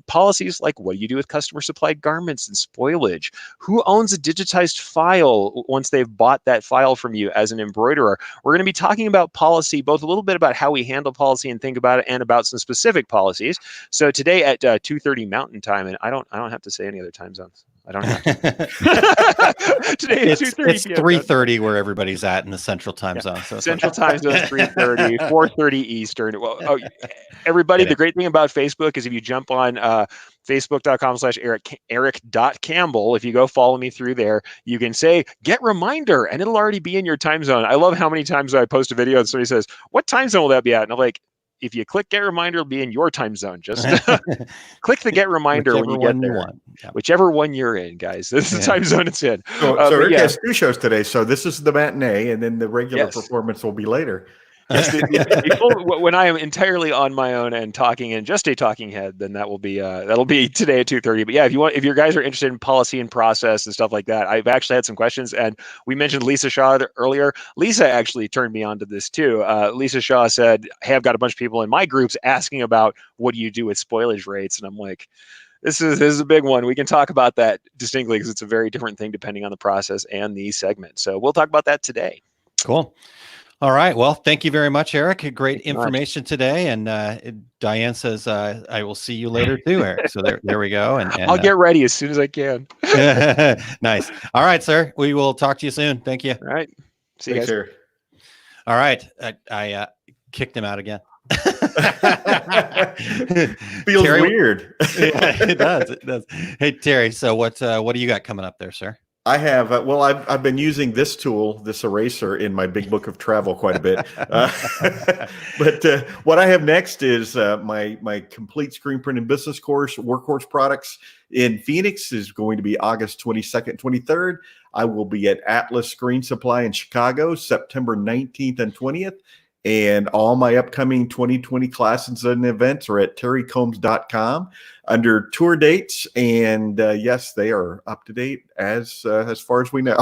Policies like, what do you do with customer supplied garments and spoilage? Who owns a digitized file once they've bought that file from you as an embroiderer? We're going to be talking about policy, both a little bit about how we handle policy and think about it, and about some specific policies. So today at 2:30 Mountain Time, and I don't have to say any other time zones. I don't have to. Today at 2:30 It's 3:30 where everybody's at in the Central Time Zone. So Central Time Zone, 3:30, 4:30 Eastern. Well, everybody, the great thing about Facebook is if you jump on facebook.com/Erich.Campbell, if you go follow me through there, you can say, get reminder, and it'll already be in your time zone. I love how many times I post a video and somebody says, what time zone will that be at? And I'm like, if you click get reminder, it'll be in your time zone. Just click the get reminder when you get there. Whichever one you're in, guys. This is the time zone it's in. So Eric has 2 shows today. So this is the matinee, and then the regular performance will be later. When I am entirely on my own and talking and just a talking head, then that'll be today at 2:30. But yeah, if your guys are interested in policy and process and stuff like that, I've actually had some questions, and we mentioned Lisa Shaw earlier. Lisa actually turned me on to this too. Lisa Shaw said, "Hey, I've got a bunch of people in my groups asking about what do you do with spoilage rates," and I'm like, This is a big one. We can talk about that distinctly because it's a very different thing depending on the process and the segment. So we'll talk about that today. Cool. All right. Well, thank you very much, Eric. Great information today. And Diane says, I will see you later too, Eric. So there we go. And I'll get ready as soon as I can. Nice. All right, sir. We will talk to you soon. Thank you. All right. See you guys. Eric. All right. I kicked him out again. Feels Terry, weird. Yeah, it does. Hey, Terry. So what do you got coming up there, sir? I have, I've been using this tool, this eraser, in my big book of travel quite a bit. But what I have next is my complete screen print and business course, Workhorse Products in Phoenix is going to be August 22nd, 23rd. I will be at Atlas Screen Supply in Chicago, September 19th and 20th. And all my upcoming 2020 classes and events are at terrycombs.com under tour dates. And yes, they are up to date as far as we know.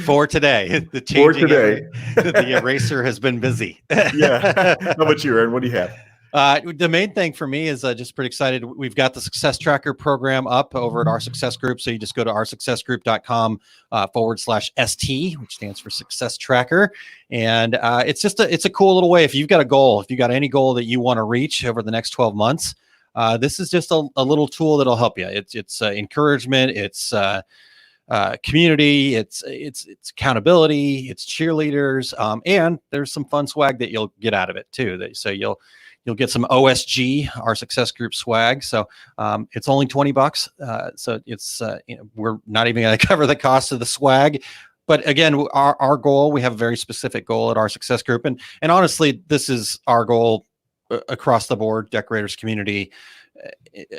For today. The eraser has been busy. Yeah. How about you, Aaron? What do you have? The main thing for me is just pretty excited. We've got the Success Tracker program up over at Our Success Group. So you just go to oursuccessgroup.com /ST, which stands for Success Tracker. And it's a cool little way. If you've got a goal, if you've got any goal that you want to reach over the next 12 months, this is just a little tool that'll help you. It's encouragement. It's community, it's accountability, it's cheerleaders, and there's some fun swag that you'll get out of it too. So you'll get some OSG, Our Success Group swag. So it's only $20. So it's we're not even going to cover the cost of the swag. But again, our goal, we have a very specific goal at Our Success Group, and honestly, this is our goal across the board, decorators community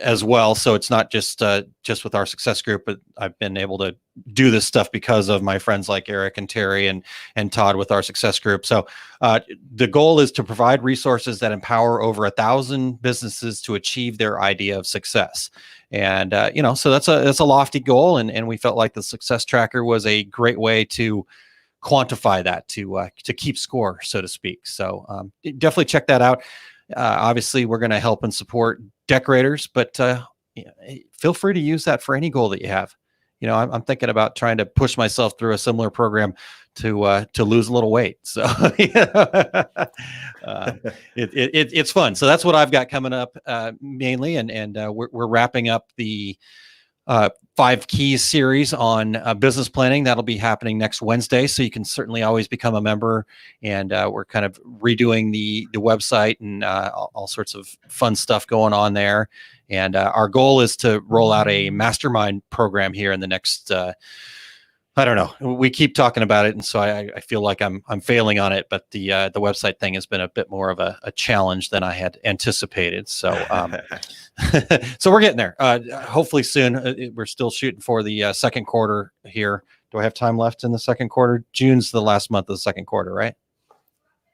as well. So it's not just with Our Success Group, but I've been able to do this stuff because of my friends like Eric and Terry and Todd with Our Success Group. So the goal is to provide resources that empower over 1,000 businesses to achieve their idea of success. And so that's a lofty goal, and we felt like the Success Tracker was a great way to quantify that, to keep score, so to speak. So definitely check that out. Obviously, we're going to help and support decorators, but feel free to use that for any goal that you have. I'm thinking about trying to push myself through a similar program to lose a little weight. So it's fun. So that's what I've got coming up mainly, and we're wrapping up the 5 Keys series on business planning. That'll be happening next Wednesday. So you can certainly always become a member. And we're kind of redoing the website and all sorts of fun stuff going on there. And our goal is to roll out a mastermind program here in the next, I don't know. We keep talking about it, and so I feel like I'm failing on it. But the website thing has been a bit more of a challenge than I had anticipated. So so we're getting there. Hopefully soon. We're still shooting for the second quarter here. Do I have time left in the second quarter? June's the last month of the second quarter, right?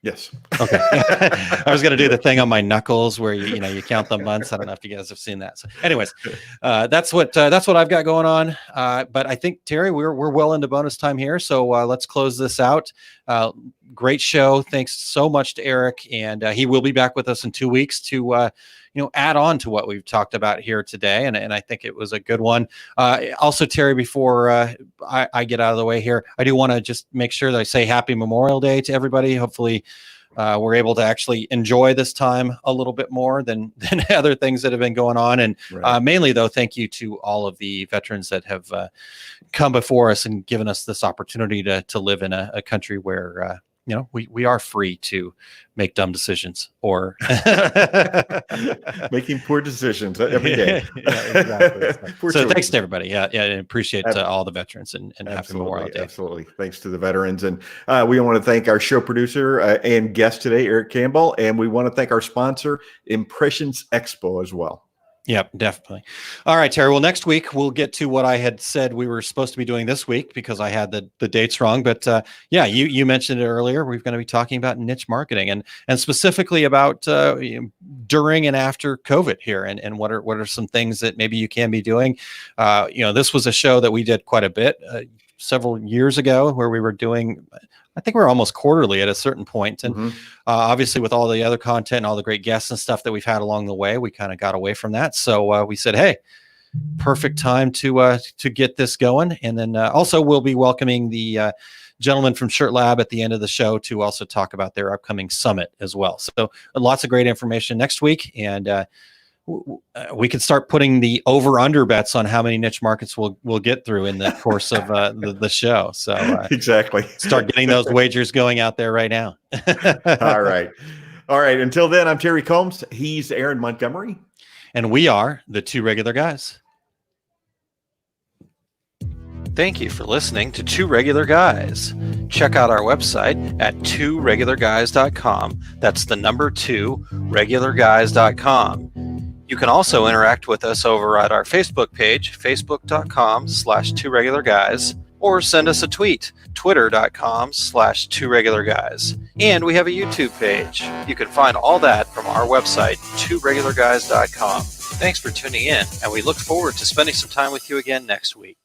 Yes. Okay. I was going to do the thing on my knuckles where you count the months. I don't know if you guys have seen that. So anyways, that's what I've got going on. But I think, Terry, we're well into bonus time here. So let's close this out. Great show. Thanks so much to Eric. And he will be back with us in 2 weeks to add on to what we've talked about here today. And I think it was a good one. Also, Terry, before I get out of the way here, I do want to just make sure that I say Happy Memorial Day to everybody. Hopefully we're able to actually enjoy this time a little bit more than other things that have been going on. And right. Mainly, though, thank you to all of the veterans that have come before us and given us this opportunity to live in a country where we are free to make dumb decisions or making poor decisions every day. Yeah, exactly. So thanks to everybody. Yeah, and appreciate all the veterans and Happy Memorial Day. Absolutely. Thanks to the veterans. And we want to thank our show producer and guest today, Erich Campbell. And we want to thank our sponsor, Impressions Expo, as well. Yep, definitely. All right, Terry. Well, next week we'll get to what I had said we were supposed to be doing this week because I had the dates wrong. But yeah, you mentioned it earlier. We're going to be talking about niche marketing and specifically about during and after COVID here, and what are some things that maybe you can be doing. This was a show that we did quite a bit several years ago where we were doing. I think we're almost quarterly at a certain point. And obviously with all the other content and all the great guests and stuff that we've had along the way, we kind of got away from that. So we said, hey, perfect time to get this going. And then also we'll be welcoming the gentleman from Shirt Lab at the end of the show to also talk about their upcoming summit as well. So lots of great information next week. And we can start putting the over/under bets on how many niche markets we'll get through in the course of the show. So exactly, start getting those wagers going out there right now. All right. Until then, I'm Terry Combs. He's Aaron Montgomery, and we are the Two Regular Guys. Thank you for listening to Two Regular Guys. Check out our website at tworegularguys.com. That's the number 2, regularguys.com. You can also interact with us over at our Facebook page, facebook.com/tworegularguys, or send us a tweet, twitter.com/tworegularguys. And we have a YouTube page. You can find all that from our website, tworegularguys.com. Thanks for tuning in, and we look forward to spending some time with you again next week.